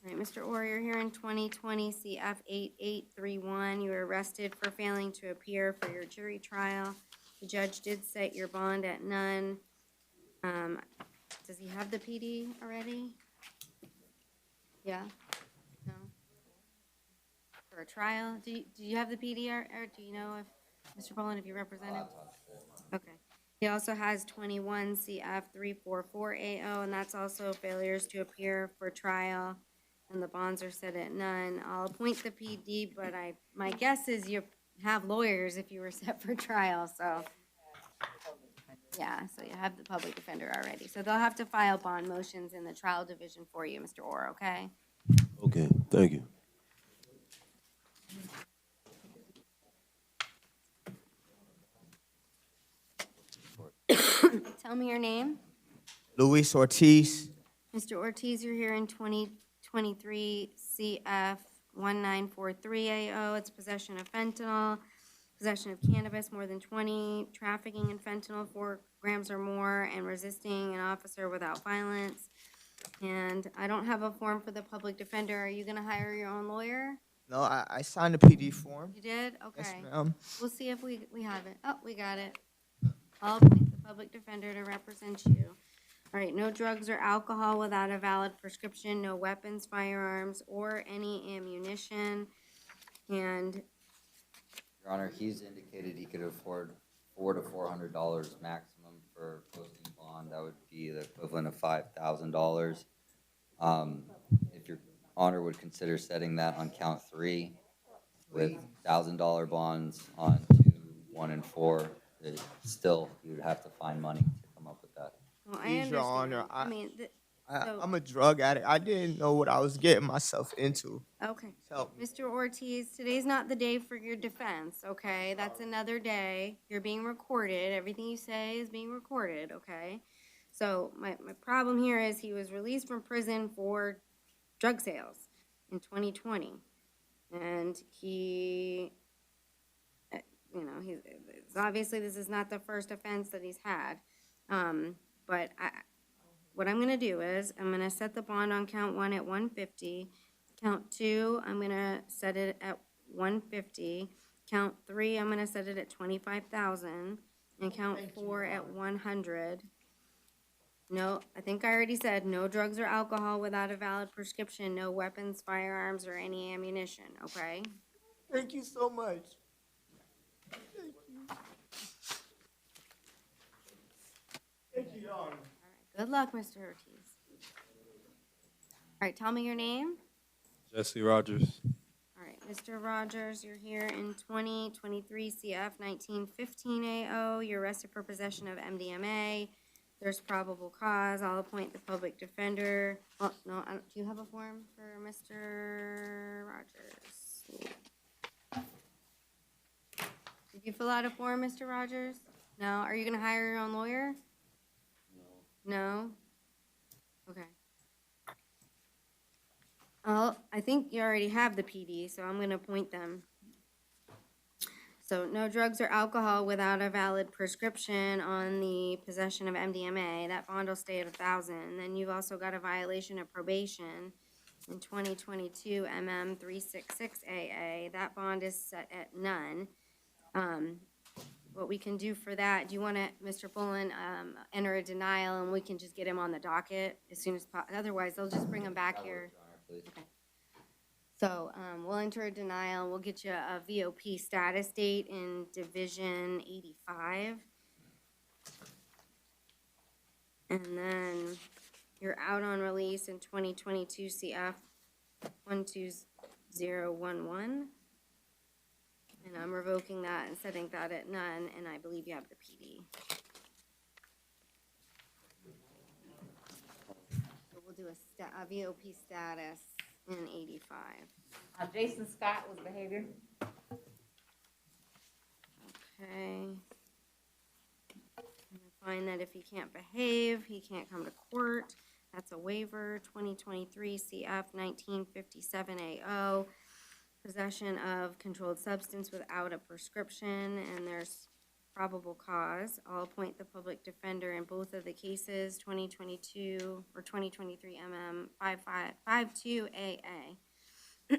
right, Mr. Orr, you're here in 2020 CF 8831. You were arrested for failing to appear for your jury trial. The judge did set your bond at none. Does he have the PD already? Yeah? No? For a trial? Do you have the PD or do you know if, Mr. Boland, if you represent him? Okay. He also has 21 CF 344AO, and that's also failures to appear for trial, and the bonds are set at none. I'll appoint the PD, but my guess is you have lawyers if you were set for trial, so. Yeah, so you have the public defender already. So they'll have to file bond motions in the trial division for you, Mr. Orr, okay? Okay, thank you. Tell me your name. Luis Ortiz. Mr. Ortiz, you're here in 2023 CF 1943AO. It's possession of fentanyl, possession of cannabis more than 20, trafficking in fentanyl 4 grams or more, and resisting an officer without violence. And I don't have a form for the public defender. Are you gonna hire your own lawyer? No, I signed the PD form. You did? Yes, Okay. ma'am. We'll see if we have it. Oh, we got it. I'll appoint the public defender to represent you. All right, no drugs or alcohol without a valid prescription, no weapons, firearms, or any ammunition. And, Your Honor, he's indicated he could afford $400 to $400 maximum for posting bond. That would be the equivalent of $5,000. If Your Honor would consider setting that on count 3 with $1,000 bonds on 2, 1, and 4, still, you would have to find money to come up with that. well, I Please, Your understand. Honor, I mean, so- I'm a drug addict. I didn't know what I was getting myself into. okay. Help me. Mr. Ortiz, today's not the day for your defense, okay? That's another day. You're being recorded. Everything you say is being recorded, okay? So my problem here is he was released from prison for drug sales in 2020. And he, obviously this is not the first offense that he's had. But what I'm gonna do is, I'm gonna set the bond on count 1 at 150. Count 2, I'm gonna set it at 150. Count 3, I'm gonna set it at 25,000. And count 4 at 100. No, I think I already said, no drugs or alcohol without a valid prescription, no weapons, firearms, or any ammunition, okay? Thank you so much. Thank you. Thank you, Your Honor. Good luck, Mr. Ortiz. All right, tell me your name. Jesse Rogers. All right, Mr. Rogers, you're here in 2023 CF 1915AO. You're arrested for possession of MDMA. There's probable cause. I'll appoint the public defender. Oh, no, do you have a form for Mr. Rogers? Did you fill out a form, Mr. Rogers? No? Are you gonna hire your own lawyer? No? Okay. I think you already have the PD, so I'm gonna appoint them. So no drugs or alcohol without a valid prescription on the possession of MDMA. That bond will stay at 1,000. Then you've also got a violation of probation in 2022 MM 366AA. That bond is set at none. What we can do for that, do you want to, Mr. Bullen, enter a denial and we can just get him on the docket as soon as possible? Otherwise, they'll just bring him back here. Okay. So we'll enter a denial. We'll get you a VOP status date in Division 85. And then you're out on release in 2022 CF 12011. And I'm revoking that and setting that at none, and I believe you have the PD. So we'll do a VOP status in 85. Jason Scott was behavior. Okay. And find that if he can't behave, he can't come to court. That's a waiver, 2023 CF 1957 AO. Possession of controlled substance without a prescription, and there's probable cause. I'll appoint the public defender in both of the cases, 2022 or 2023 MM 5552 AA.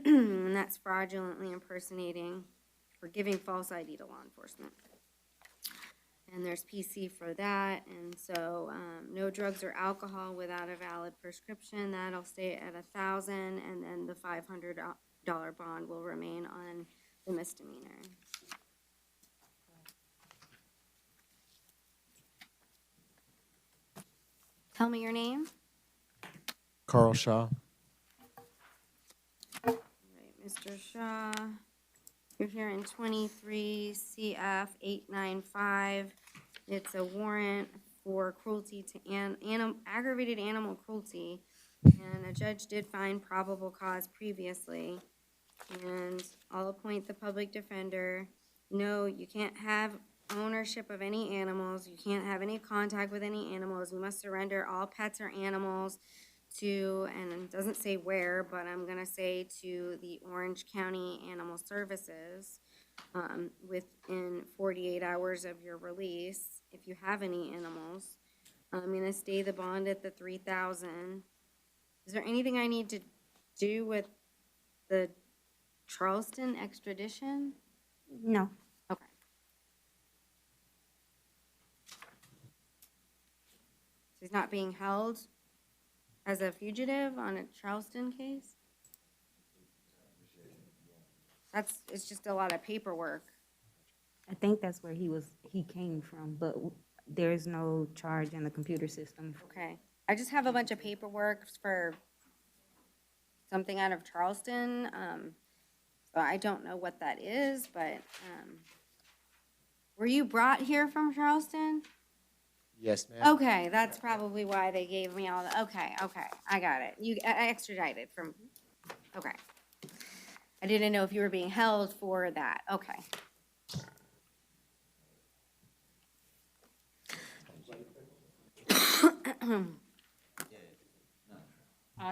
And that's fraudulently impersonating or giving false ID to law enforcement. And there's PC for that, and so no drugs or alcohol without a valid prescription, that'll stay at 1,000, and then the $500 bond will remain on the misdemeanor. Tell me your name. Carl Shaw. Right, Mr. Shaw, you're here in 23 CF 895. It's a warrant for cruelty to aggravated animal cruelty, and a judge did find probable cause previously. And I'll appoint the public defender. No, you can't have ownership of any animals. You can't have any contact with any animals. You must surrender all pets or animals to, and it doesn't say where, but I'm gonna say to the Orange County Animal Services within 48 hours of your release, if you have any animals. I'm gonna stay the bond at the 3,000. Is there anything I need to do with the Charleston extradition? No. Okay. So he's not being held as a fugitive on a Charleston case? It's just a lot of paperwork. I think that's where he came from, but there's no charge in the computer system. Okay. I just have a bunch of paperwork for something out of Charleston. So I don't know what that is, but were you brought here from Charleston? Yes, ma'am. Okay, that's probably why they gave me all the, okay, I got it. You extradited from, okay. I didn't know if you were being held for that, okay.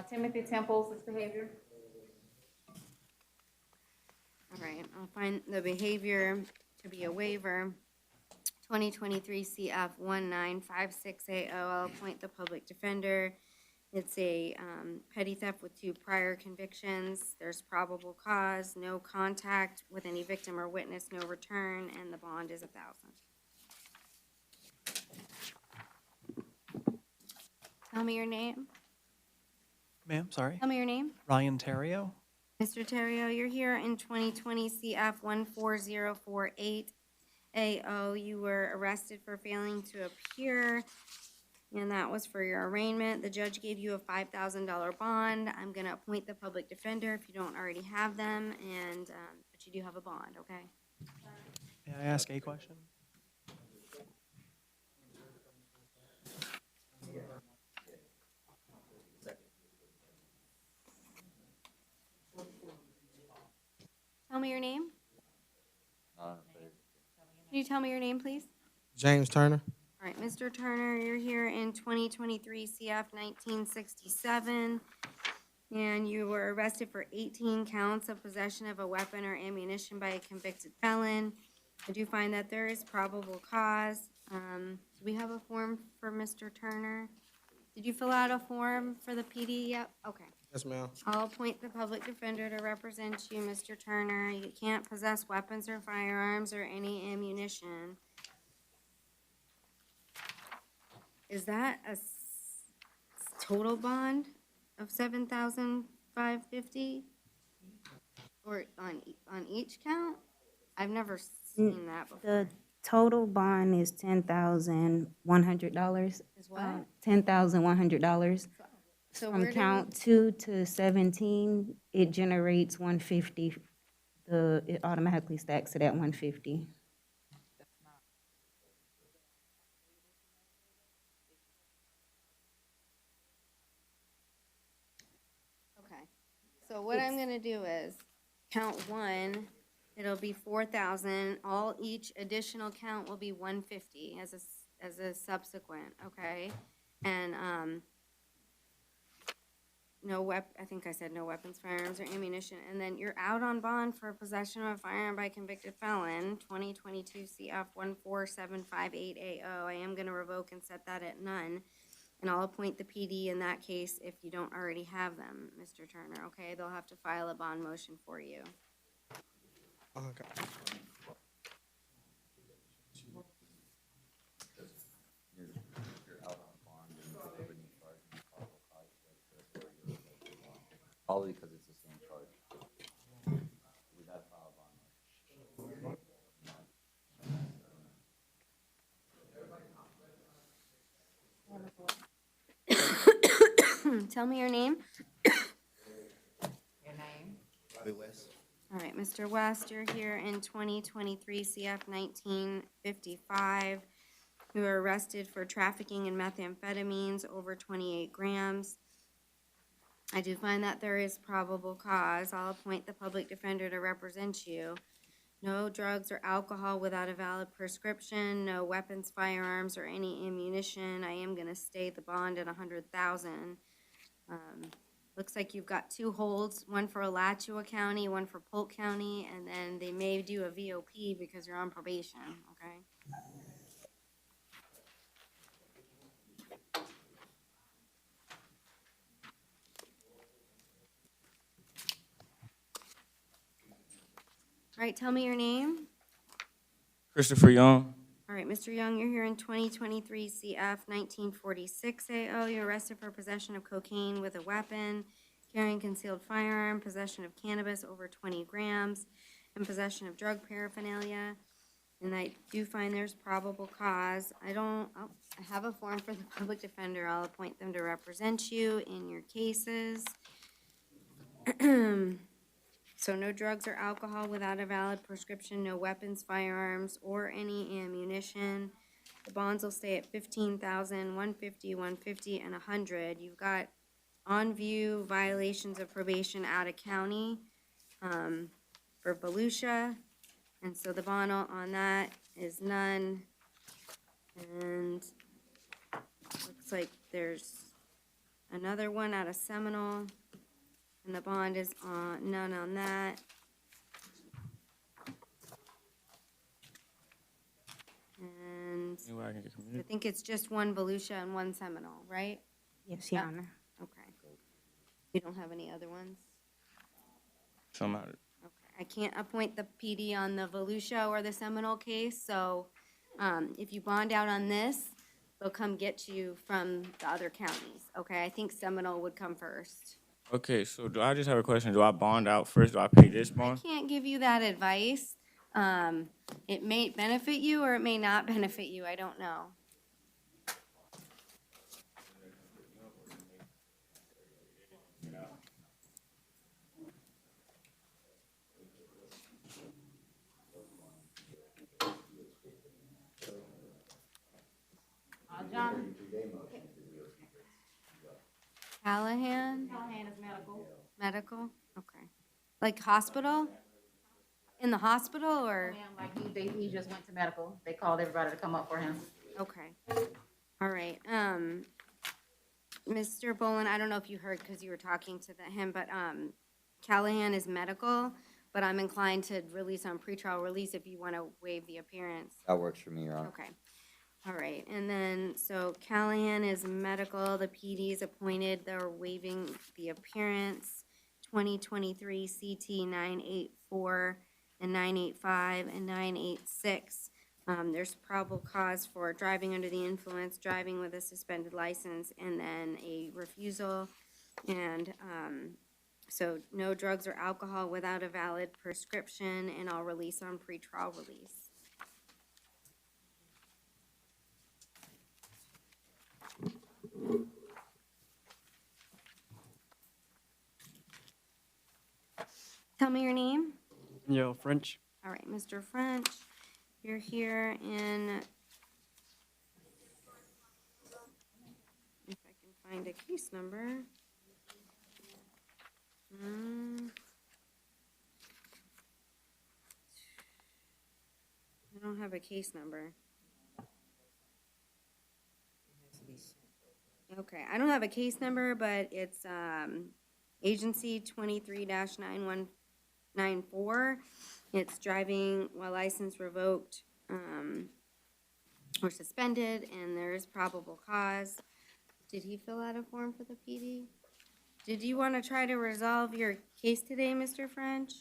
Timothy Temple's behavior. All right, I'll find the behavior to be a waiver. 2023 CF 1956AO, I'll appoint the public defender. It's a petty theft with 2 prior convictions. There's probable cause, no contact with any victim or witness, no return, and the bond is 1,000. Tell me your name. Ma'am, sorry. Tell me your name. Ryan Terrio. Mr. Terrio, you're here in 2020 CF 14048 AO. You were arrested for failing to appear, and that was for your arraignment. The judge gave you a $5,000 bond. I'm going to appoint the public defender if you don't already have them, and but you do have a bond, okay? May I ask a question? Tell me your name. Can you tell me your name, please? James Turner. All right, Mr. Turner, you're here in 2023 CF 1967, and you were arrested for 18 counts of possession of a weapon or ammunition by a convicted felon. I do find that there is probable cause. Do we have a form for Mr. Turner? Did you fill out a form for the PD yet? Okay. Yes, ma'am. I'll appoint the public defender to represent you, Mr. Turner. You can't possess weapons or firearms or any ammunition. Is that a total bond of $7,550? Or on each count? I've never seen that before. The total bond is $10,100. Is what? $10,100. So From where do count 2 to 17, it generates 150. It automatically stacks it at 150. Okay, so what I'm gonna do is, count 1, it'll be 4,000, each additional count will be 150 as a as a subsequent, okay? And, I think I said no weapons, firearms, or ammunition, and then you're out on bond for possession of a firearm by convicted felon, 2022 CF 14758AO. I am gonna revoke and set that at none, and I'll appoint the PD in that case if you don't already have them, Mr. Turner, okay? They'll have to file a bond motion for you. Okay. You're out on bond and you wouldn't charge any probable cause check, so that's where you're revoking bond. Probably because it's the same charge. We got to file a bond motion. Tell me your name. Your name? Bobby West. All right, Mr. West, you're here in 2023 CF 1955. You were arrested for trafficking in methamphetamines over 28 grams. I do find that there is probable cause. I'll appoint the public defender to represent you. No drugs or alcohol without a valid prescription, no weapons, firearms, or any ammunition. I am gonna stay the bond at 100,000. Looks like you've got 2 holds, one for Alachua County, one for Polk County, and then they may do a VOP because you're on probation, okay? All right, tell me your name. Christopher Young. All right, Mr. Young, you're here in 2023 CF 1946 AO. You're arrested for possession of cocaine with a weapon, carrying concealed firearm, possession of cannabis over 20 grams, and possession of drug paraphernalia. And I do find there's probable cause. I have a form for the public defender. I'll appoint them to represent you in your cases. So no drugs or alcohol without a valid prescription, no weapons, firearms, or any ammunition. The bonds will stay at 15,000, 150, 150, and 100. You've got on view violations of probation out of county for Volusia. And so the bond on that is none. And looks like there's another one out of Seminole. And the bond is on none on that. And Anywhere I can get I community. think it's just one Volusia and one Seminole, right? Yes, Your Honor. Okay. You don't have any other ones? Some out of Okay. I can't appoint the PD on the Volusia or the Seminole case, so if you bond out on this, they'll come get you from the other counties, okay? I think Seminole would come first. Okay, so do I just have a question? Do I bond out first? Do I pay this I bond? can't give you that advice. It may benefit you or it may not benefit you, I don't know. John? Callahan? Callahan is medical. Medical? Okay. Like hospital? In the hospital or? Ma'am, like he just went to medical. They called everybody to come up for him. Okay. All right. Mr. Bolin, I don't know if you heard because you were talking to him, but Callahan is medical, but I'm inclined to release on pretrial release if you want to waive the appearance. That works for me, Your Honor. Okay. All right. And then, so Callahan is medical. The PD is appointed. They're waiving the appearance. 2023 CT 984 and 985 and 986. There's probable cause for driving under the influence, driving with a suspended license, and then a refusal. And so no drugs or alcohol without a valid prescription, and I'll release on pretrial release. Tell me your name. Yo, French. All right, Mr. French, you're here in, if I can find a case number. I don't have a case number. Okay, I don't have a case number, but it's, agency 23-9194. It's driving while license revoked, or suspended, and there is probable cause. Did he fill out a form for the PD? Did you want to try to resolve your case today, Mr. French?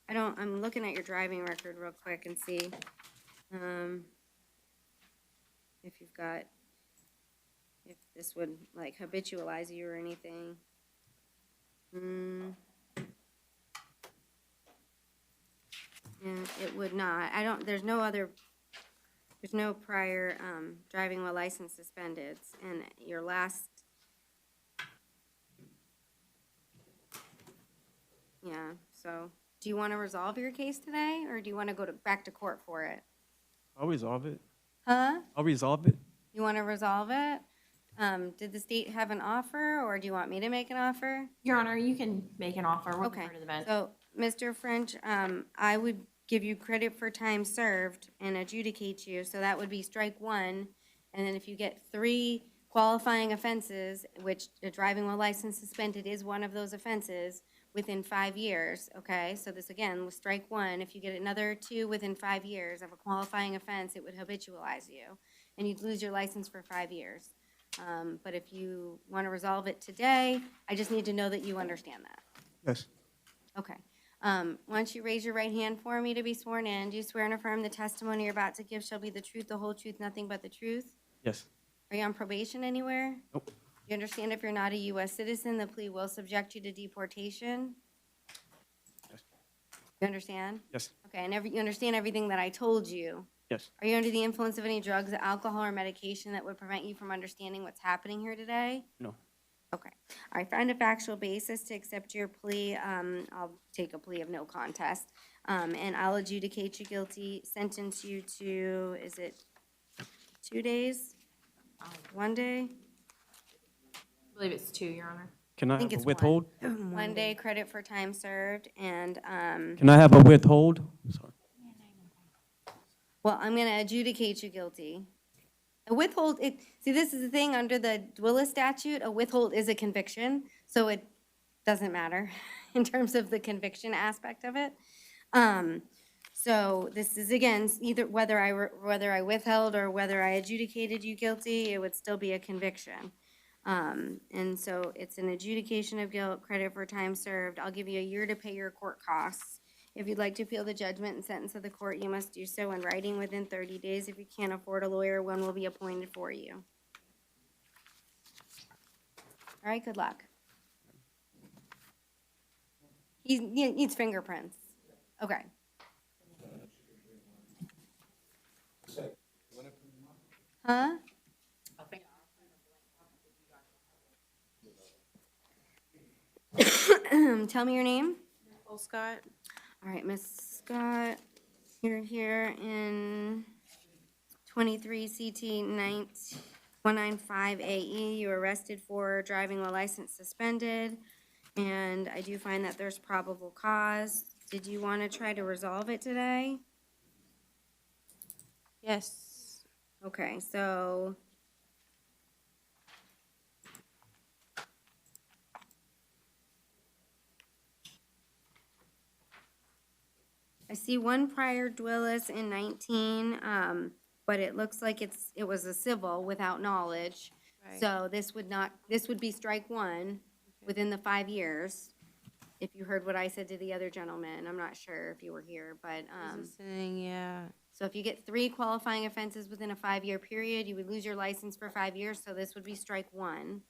I'm looking at your driving record real quick and see, if you've got, if this would like habitualize you or anything. Yeah, it would not. There's no prior, driving while license suspended, and your last, yeah, so, do you want to resolve your case today, or do you want to go back to court for it? I'll resolve it. Huh? I'll resolve it. You want to resolve it? Did the state have an offer, or do you want me to make an offer? Your Honor, you can make an offer. We'll Okay, defer to the bench. so, Mr. French, I would give you credit for time served and adjudicate you, so that would be strike one. And then if you get 3 qualifying offenses, which a driving while license suspended is one of those offenses, within 5 years, okay? So this again was strike one. If you get another 2 within 5 years of a qualifying offense, it would habitualize you, and you'd lose your license for 5 years. But if you want to resolve it today, I just need to know that you understand that. Yes. Okay. Why don't you raise your right hand for me to be sworn in? Do you swear and affirm the testimony you're about to give shall be the truth, the whole truth, nothing but the truth? Yes. Are you on probation anywhere? Nope. You understand if you're not a U.S. citizen, the plea will subject you to deportation? Yes. You understand? Yes. Okay, and you understand everything that I told you? Yes. Are you under the influence of any drugs, alcohol, or medication that would prevent you from understanding what's happening here today? No. Okay. I find a factual basis to accept your plea. I'll take a plea of no contest. And I'll adjudicate you guilty, sentence you to, is it 2 days? 1 day? I believe it's 2, Your Honor. Can I think have a it's withhold? 1 day credit for time served, and, Can I have a withhold? Sorry. well, I'm gonna adjudicate you guilty. A withhold, see, this is the thing, under the Willis statute, a withhold is a conviction, so it doesn't matter in terms of the conviction aspect of it. So this is, again, either whether I withheld or whether I adjudicated you guilty, it would still be a conviction. And so it's an adjudication of guilt, credit for time served. I'll give you a year to pay your court costs. If you'd like to appeal the judgment and sentence of the court, you must do so in writing within 30 days. If you can't afford a lawyer, one will be appointed for you. All right, good luck. He needs fingerprints. Okay. Huh? Tell me your name. Nicole Scott. All right, Miss Scott, you're here in 23 CT 195 AE. You were arrested for driving while license suspended, and I do find that there's probable cause. Did you want to try to resolve it today? Yes. Okay, so I see one prior Dwillis in 19, but it looks like it was a civil without knowledge. Right. So this would be strike one within the 5 years. If you heard what I said to the other gentleman, I'm not sure if you were here, but, Listening, yeah. so if you get 3 qualifying offenses within a 5-year period, you would lose your license for 5 years, so this would be strike one.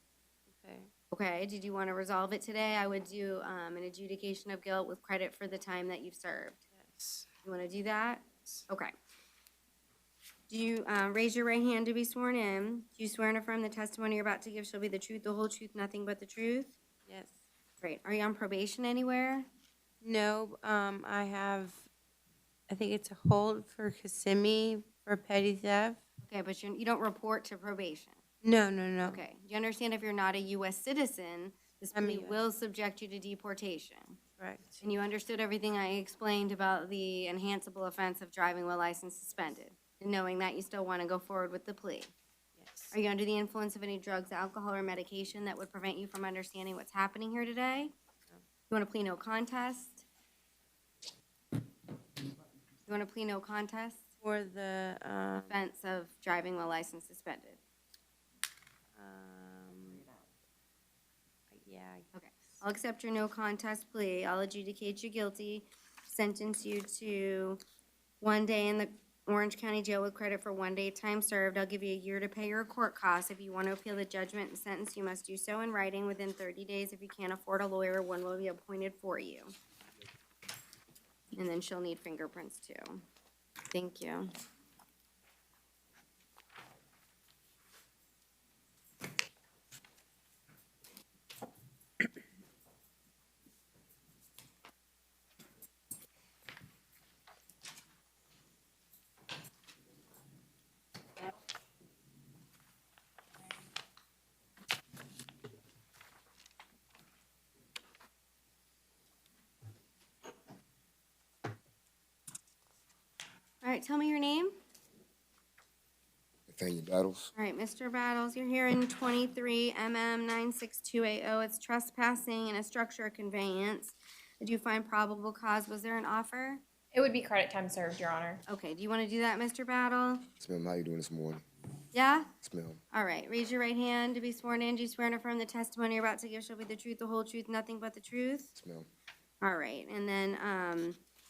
Okay. Okay, did you want to resolve it today? I would do, an adjudication of guilt with credit for the time that you've served. Yes. You want to do that? Okay. Do you raise your right hand to be sworn in? Do you swear and affirm the testimony you're about to give shall be the truth, the whole truth, nothing but the truth? Yes. Great. Are you on probation anywhere? No, I think it's a hold for Kissimmee for petty theft. Okay, but you don't report to probation. No. Okay. Do you understand if you're not a U.S. citizen, this I'm a plea US. will subject you to deportation? Correct. And you understood everything I explained about the enhanceable offense of driving while license suspended? And knowing that, you still want to go forward with the plea? Yes. Are you under the influence of any drugs, alcohol, or medication that would prevent you from understanding what's happening here today? You want to plead no contest? You want to plead no contest? For the, Offense of driving while license suspended. yeah, Okay. I'll accept your no contest plea. I'll adjudicate you guilty, sentence you to 1 day in the Orange County Jail with credit for 1 day time served. I'll give you a year to pay your court costs. If you want to appeal the judgment and sentence, you must do so in writing within 30 days. If you can't afford a lawyer, one will be appointed for you. And then she'll need fingerprints too. Thank you. All right, tell me your name. Nathaniel Battles. All right, Mr. Battles, you're here in 23 MM 96280. It's trespassing in a structure of conveyance. Did you find probable cause? Was there an offer? It would be credit time served, Your Honor. Okay, do you want to do that, Mr. Battle? Yes, ma'am. How you doing this morning? Yeah? Yes, ma'am. All right, raise your right hand to be sworn in. Do you swear and affirm the testimony you're about to give shall be the truth, the whole truth, nothing but the truth? Yes, ma'am. All right, and then,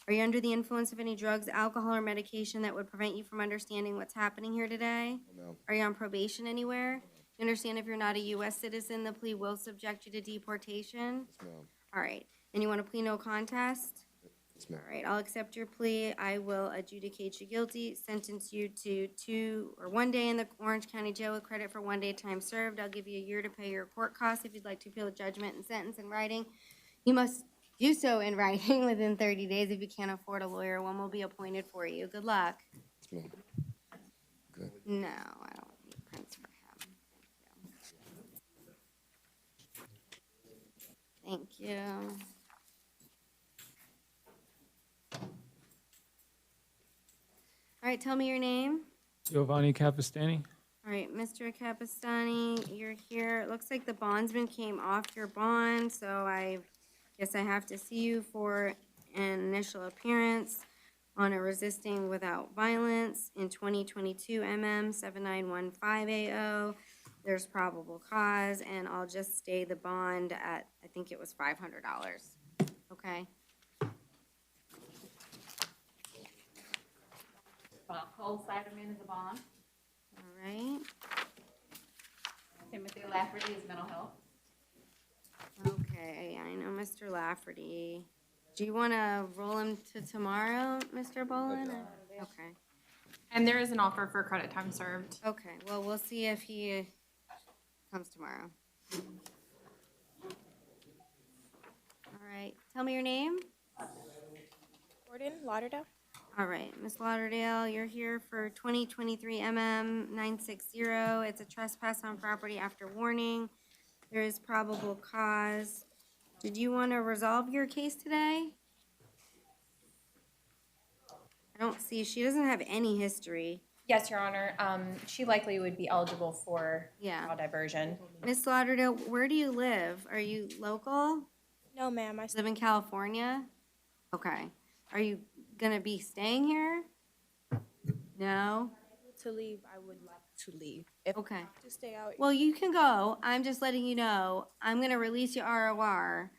are you under the influence of any drugs, alcohol, or medication that would prevent you from understanding what's happening here today? No, ma'am. Are you on probation anywhere? You understand if you're not a U.S. citizen, the plea will subject you to deportation? Yes, ma'am. All right, and you want to plead no contest? Yes, ma'am. All right, I'll accept your plea. I will adjudicate you guilty, sentence you to 1 day in the Orange County Jail with credit for 1 day time served. I'll give you a year to pay your court costs. If you'd like to appeal the judgment and sentence in writing, you must do so in writing within 30 days. If you can't afford a lawyer, one will be appointed for you. Good luck. Yes, ma'am. Good. No, I don't need prints for him. Thank you. All right, tell me your name. Giovanni Capistani. All right, Mr. Capistani, you're here. It looks like the bondsman came off your bond, so I guess I have to see you for an initial appearance on a resisting without violence in 2022 MM 7915AO. There's probable cause, and I'll just stay the bond at, I think it was $500. Okay? Cole Siderman is a bond. All right. Timothy Lafferty is mental health. Okay, I know Mr. Lafferty. Do you want to roll him to tomorrow, Mr. Bolin? Okay. And there is an offer for credit time served. Okay, well, we'll see if he comes tomorrow. All right, tell me your name. Gordon Lauderdale. All right, Ms. Lauderdale, you're here for 2023 MM 960. It's a trespass on property after warning. There is probable cause. Did you want to resolve your case today? I don't see, she doesn't have any history. Yes, Your Honor. She likely would be eligible for Yeah. child diversion. Ms. Lauderdale, where do you live? Are you local? No, ma'am. I Live in California? Okay. Are you gonna be staying here? No? to leave. I would like to leave. If Okay. I have to stay out. Well, you can go. I'm just letting you know. I'm gonna release your ROR.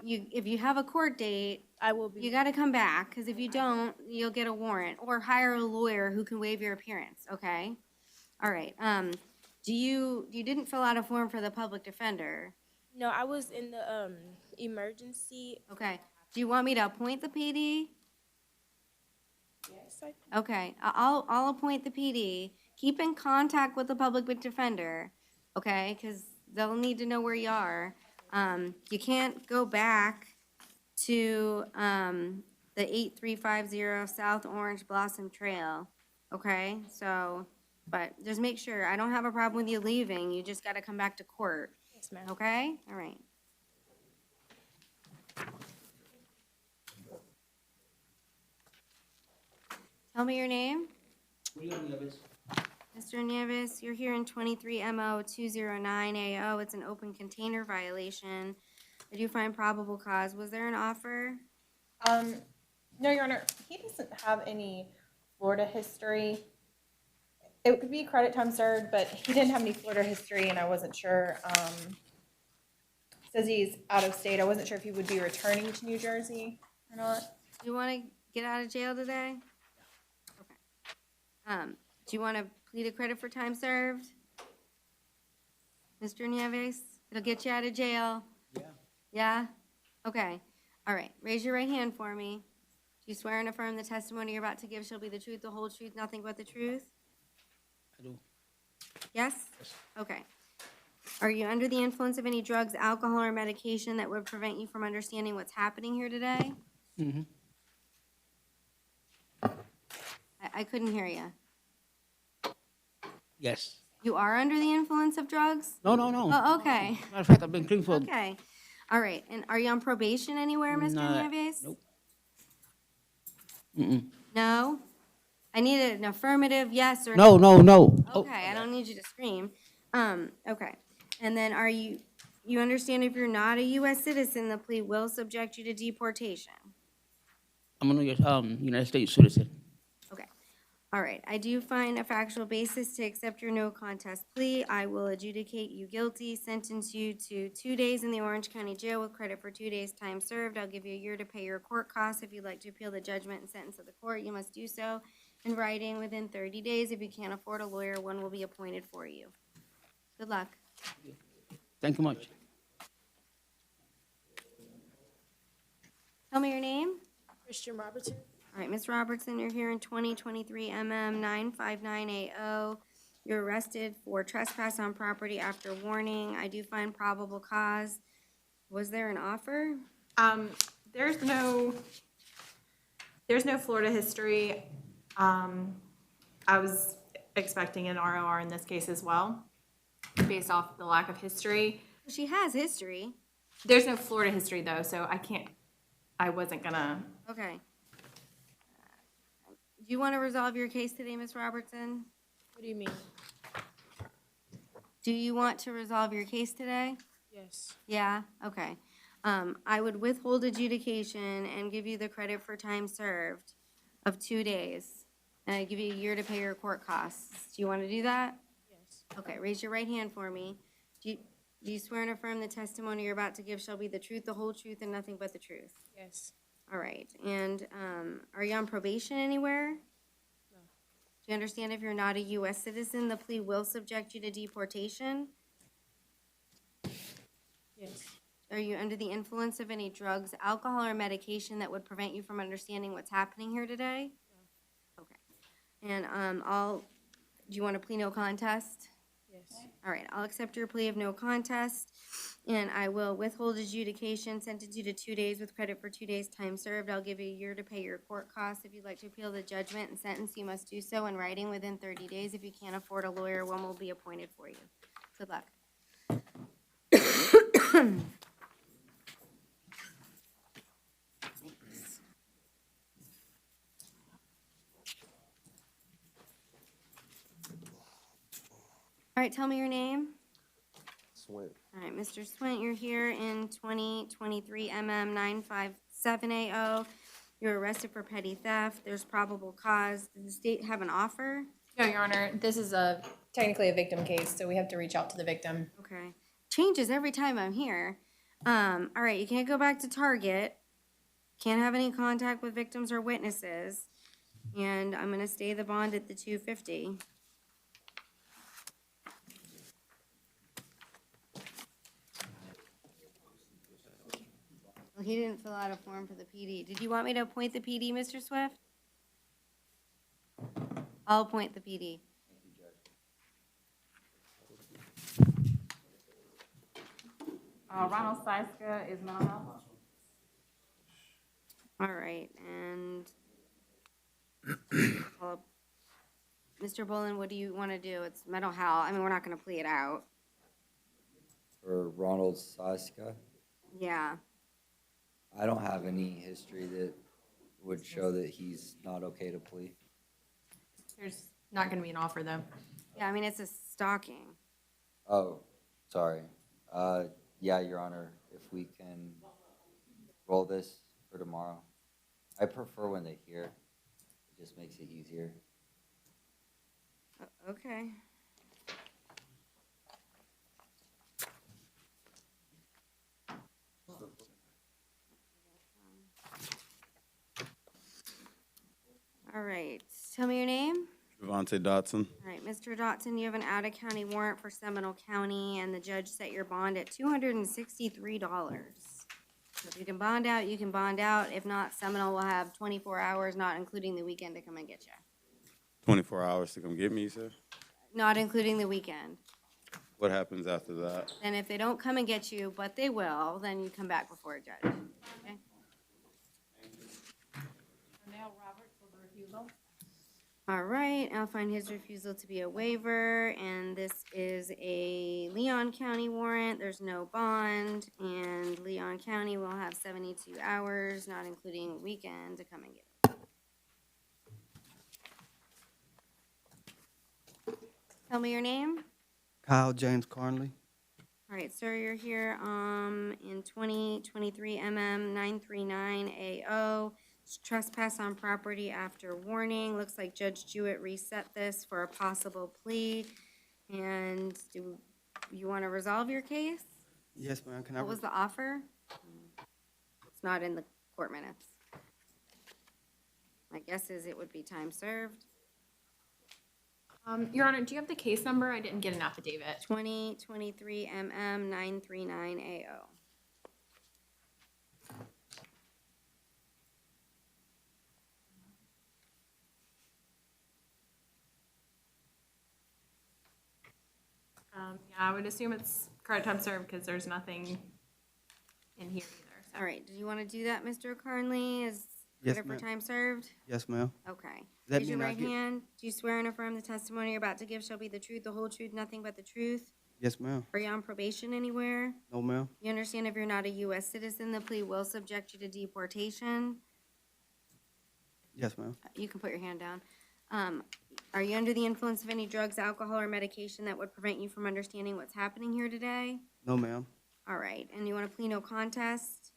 If you have a court date, I will be. you gotta come back, because if you don't, you'll get a warrant, or hire a lawyer who can waive your appearance, okay? All right, you didn't fill out a form for the public defender, No, I was in the emergency. okay? Do you want me to appoint the PD? Yes, I. Okay, I'll appoint the PD. Keep in contact with the public defender, okay? Because they'll need to know where you are. You can't go back to, the 8350 South Orange Blossom Trail, okay? So, but just make sure, I don't have a problem with you leaving, you just gotta come back to court, Yes, ma'am. okay? All right. Tell me your name. Mr. Mr. Nieves, you're here in 23 MO 209 AO. It's an open container violation. I do find probable cause. Was there an offer? No, Your Honor, he doesn't have any Florida history. It could be credit time served, but he didn't have any Florida history, and I wasn't sure. Says he's out of state. I wasn't sure if he would be returning to New Jersey or not. Do you want to get out of jail today? Okay. Do you want to plead a credit for time served? Mr. Nieves, it'll get you out of jail. Yeah. Yeah? Okay. All right. Raise your right hand for me. Do you swear and affirm the testimony you're about to give shall be the truth, the whole truth, nothing but the truth? I do. Yes? Okay. Are you under the influence of any drugs, alcohol, or medication that would prevent you from understanding what's happening here today? Mm-hmm. I couldn't hear you. Yes. You are under the influence of drugs? No, no, no. Oh, okay. Matter of fact, I've been clean for. Okay. All right. And are you on probation anywhere, Mr. Nah, Nieves? nope. Mm-mm. No? I need an affirmative yes or No, no, no. Okay, I don't need you to scream. Okay. And then you understand if you're not a U.S. citizen, the plea will subject you to deportation? I'm a United States citizen. Okay. All right. I do find a factual basis to accept your no contest plea. I will adjudicate you guilty, sentence you to 2 days in the Orange County Jail with credit for 2 days' time served. I'll give you a year to pay your court costs. If you'd like to appeal the judgment and sentence of the court, you must do so in writing within 30 days. If you can't afford a lawyer, one will be appointed for you. Good luck. Thank you much. Tell me your name. Christian Robertson. All right, Ms. Robertson, you're here in 2023 MM 959AO. You're arrested for trespass on property after warning. I do find probable cause. Was there an offer? There's no Florida history. I was expecting an ROR in this case as well, based off the lack of history. She has history. There's no Florida history though, so I wasn't gonna. Okay. Do you want to resolve your case today, Ms. Robertson? What do you mean? Do you want to resolve your case today? Yes. Yeah? Okay. I would withhold adjudication and give you the credit for time served of 2 days. And I give you a year to pay your court costs. Do you want to do that? Yes. Okay, raise your right hand for me. Do you swear and affirm the testimony you're about to give shall be the truth, the whole truth, and nothing but the truth? Yes. All right. And are you on probation anywhere? No. Do you understand if you're not a U.S. citizen, the plea will subject you to deportation? Yes. Are you under the influence of any drugs, alcohol, or medication that would prevent you from understanding what's happening here today? No. Okay. And do you want to plea no contest? Yes. All right, I'll accept your plea of no contest, and I will withhold adjudication, sentence you to 2 days with credit for 2 days' time served. I'll give you a year to pay your court costs. If you'd like to appeal the judgment and sentence, you must do so in writing within 30 days. If you can't afford a lawyer, one will be appointed for you. Good luck. All right, tell me your name. Swint. All right, Mr. Swint, you're here in 2023 MM 957AO. You're arrested for petty theft. There's probable cause. Did the state have an offer? No, Your Honor, this is technically a victim case, so we have to reach out to the victim. Okay. Changes every time I'm here. All right, you can't go back to Target. Can't have any contact with victims or witnesses. And I'm gonna stay the bond at the $250. Well, he didn't fill out a form for the PD. Did you want me to appoint the PD, Mr. Swift? I'll appoint the PD. Ronald Syska is mental health. All right, and Mr. Bolin, what do you want to do? It's mental health. I mean, we're not going to plea it out. For Ronald Saska, Yeah. I don't have any history that would show that he's not okay to plea. There's not gonna be an offer though. Yeah, I mean, it's a stalking. Oh, sorry. Yeah, Your Honor, if we can roll this for tomorrow. I prefer when they hear. It just makes it easier. Okay. All right, tell me your name. Javante Dotson. All right, Mr. Dotson, you have an out-of-county warrant for Seminole County, and the judge set your bond at $263. So if you can bond out, you can bond out. If not, Seminole will have 24 hours, not including the weekend, to come and get you. 24 hours to come get me, you said? Not including the weekend. What happens after that? And if they don't come and get you, but they will, then you come back before a judge. Okay? Now, Robert, for the refusal. All right, I'll find his refusal to be a waiver, and this is a Leon County warrant. There's no bond, and Leon County will have 72 hours, not including a weekend, to come and get it. Tell me your name. Kyle James Carnley. All right, sir, you're here in 2023 MM 939AO. It's trespass on property after warning. Looks like Judge Jewett reset this for a possible plea. And do you want to resolve your case? Yes, ma'am. Can What was the offer? It's not in the court minutes. My guess is it would be time served. Your Honor, do you have the case number? I didn't get an affidavit. 2023 MM 939AO. Yeah, I would assume it's credit time served because there's nothing in here either. So. All right, do you want to do that, Mr. Carnley? Is Yes, credit for ma'am. time served? Yes, ma'am. Okay. That Raise your mean I right get- hand. Do you swear and affirm the testimony you're about to give shall be the truth, the whole truth, nothing but the truth? Yes, ma'am. Are you on probation anywhere? No, ma'am. You understand if you're not a U.S. citizen, the plea will subject you to deportation? Yes, ma'am. You can put your hand down. Are you under the influence of any drugs, alcohol, or medication that would prevent you from understanding what's happening here today? No, ma'am. All right, and you want to plead no contest?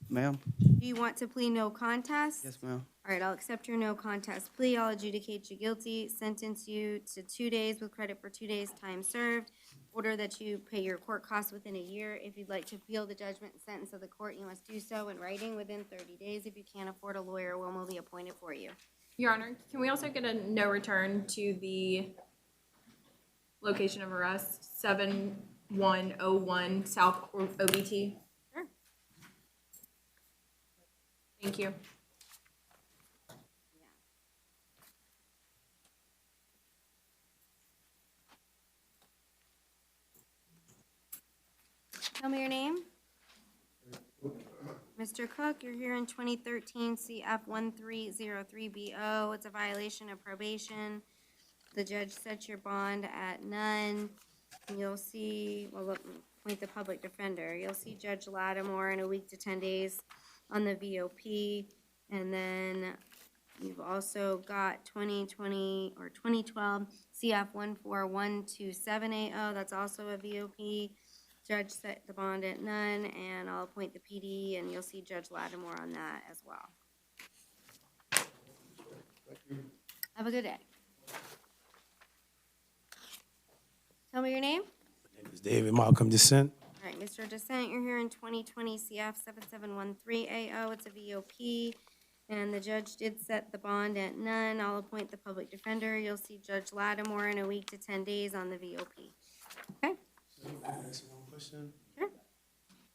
Ma'am. Do you want to plead no contest? Yes, ma'am. All right, I'll accept your no contest plea. I'll adjudicate you guilty, sentence you to 2 days with credit for 2 days' time served. Order that you pay your court costs within a year. If you'd like to appeal the judgment and sentence of the court, you must do so in writing within 30 days. If you can't afford a lawyer, one will be appointed for you. Your Honor, can we also get a no return to the location of arrest, 7101 South OBT? Sure. Thank you. Tell me your name. Mr. Cook, you're here in 2013 CF 1303BO. It's a violation of probation. The judge set your bond at none. And you'll see, well, look, point the public defender. You'll see Judge Lattimore in a week to 10 days on the VOP. And then you've also got 2020 or 2012 CF 141278. That's also a VOP. Judge set the bond at none, and I'll appoint the PD, and you'll see Judge Lattimore on that as well. Have a good day. Tell me your name. My name is David Malcolm Descent. All right, Mr. Descent, you're here in 2020 CF 7713AO. It's a VOP, and the judge did set the bond at none. I'll appoint the public defender. You'll see Judge Lattimore in a week to 10 days on the VOP. Okay? Ask you one question. Sure.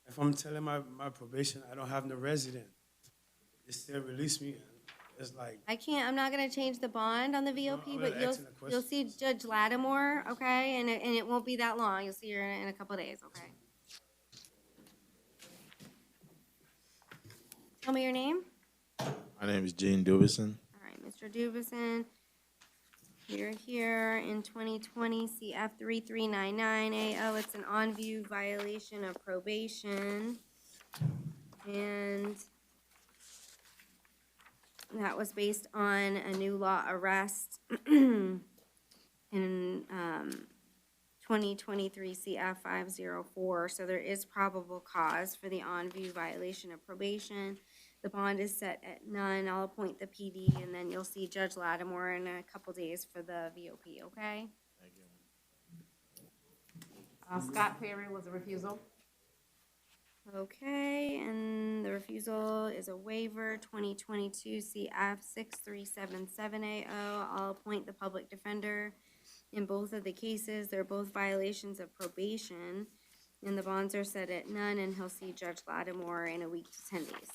If I'm telling my probation I don't have no resident, they still release me. It's like, I'm not gonna change the bond on the VOP, I'm but gonna ask you a question. you'll see Judge Lattimore, okay? And it won't be that long. You'll see her in a couple of days, okay? Tell me your name. My name is Gene Dubison. All right, Mr. Dubison. You're here in 2020 CF 3399AO. It's an on-view violation of probation. And that was based on a new law arrest. And 2023 CF 504. So there is probable cause for the on-view violation of probation. The bond is set at none. I'll appoint the PD, and then you'll see Judge Lattimore in a couple days for the VOP, okay? Scott Perry was a refusal. Okay, and the refusal is a waiver, 2022 CF 6377AO. I'll appoint the public defender in both of the cases. They're both violations of probation, and the bonds are set at none, and he'll see Judge Lattimore in a week to 10 days.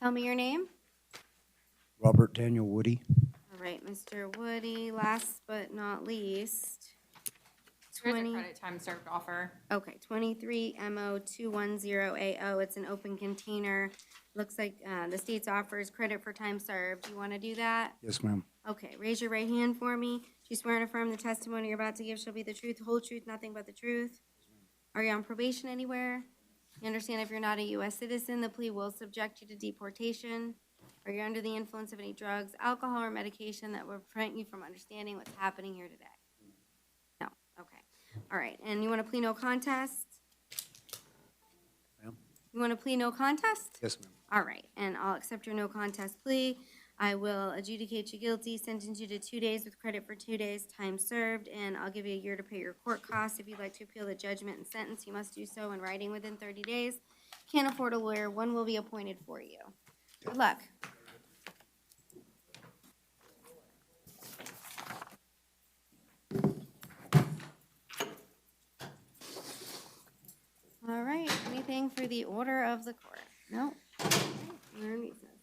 Tell me your name. Robert Daniel Woody. All right, Mr. Woody, last but not least. Here's a credit time served offer. Okay, 23MO210AO, it's an open container. Looks like the state's offers credit for time served. You want to do that? Yes, ma'am. Okay, raise your right hand for me. Do you swear and affirm the testimony you're about to give shall be the truth, the whole truth, nothing but the truth? Are you on probation anywhere? You understand if you're not a U.S. citizen, the plea will subject you to deportation. Are you under the influence of any drugs, alcohol, or medication that will prevent you from understanding what's happening here today? No, okay. All right, and you want to plead no contest? Ma'am? You want to plead no contest? Yes, ma'am. All right, and I'll accept your no contest plea. I will adjudicate you guilty, sentence you to 2 days with credit for 2 days, time served, and I'll give you a year to pay your court costs. If you'd like to appeal the judgment and sentence, you must do so in writing within 30 days. Can't afford a lawyer, one will be appointed for you. Good luck. All right, anything for the order of the court? No? Underneath it.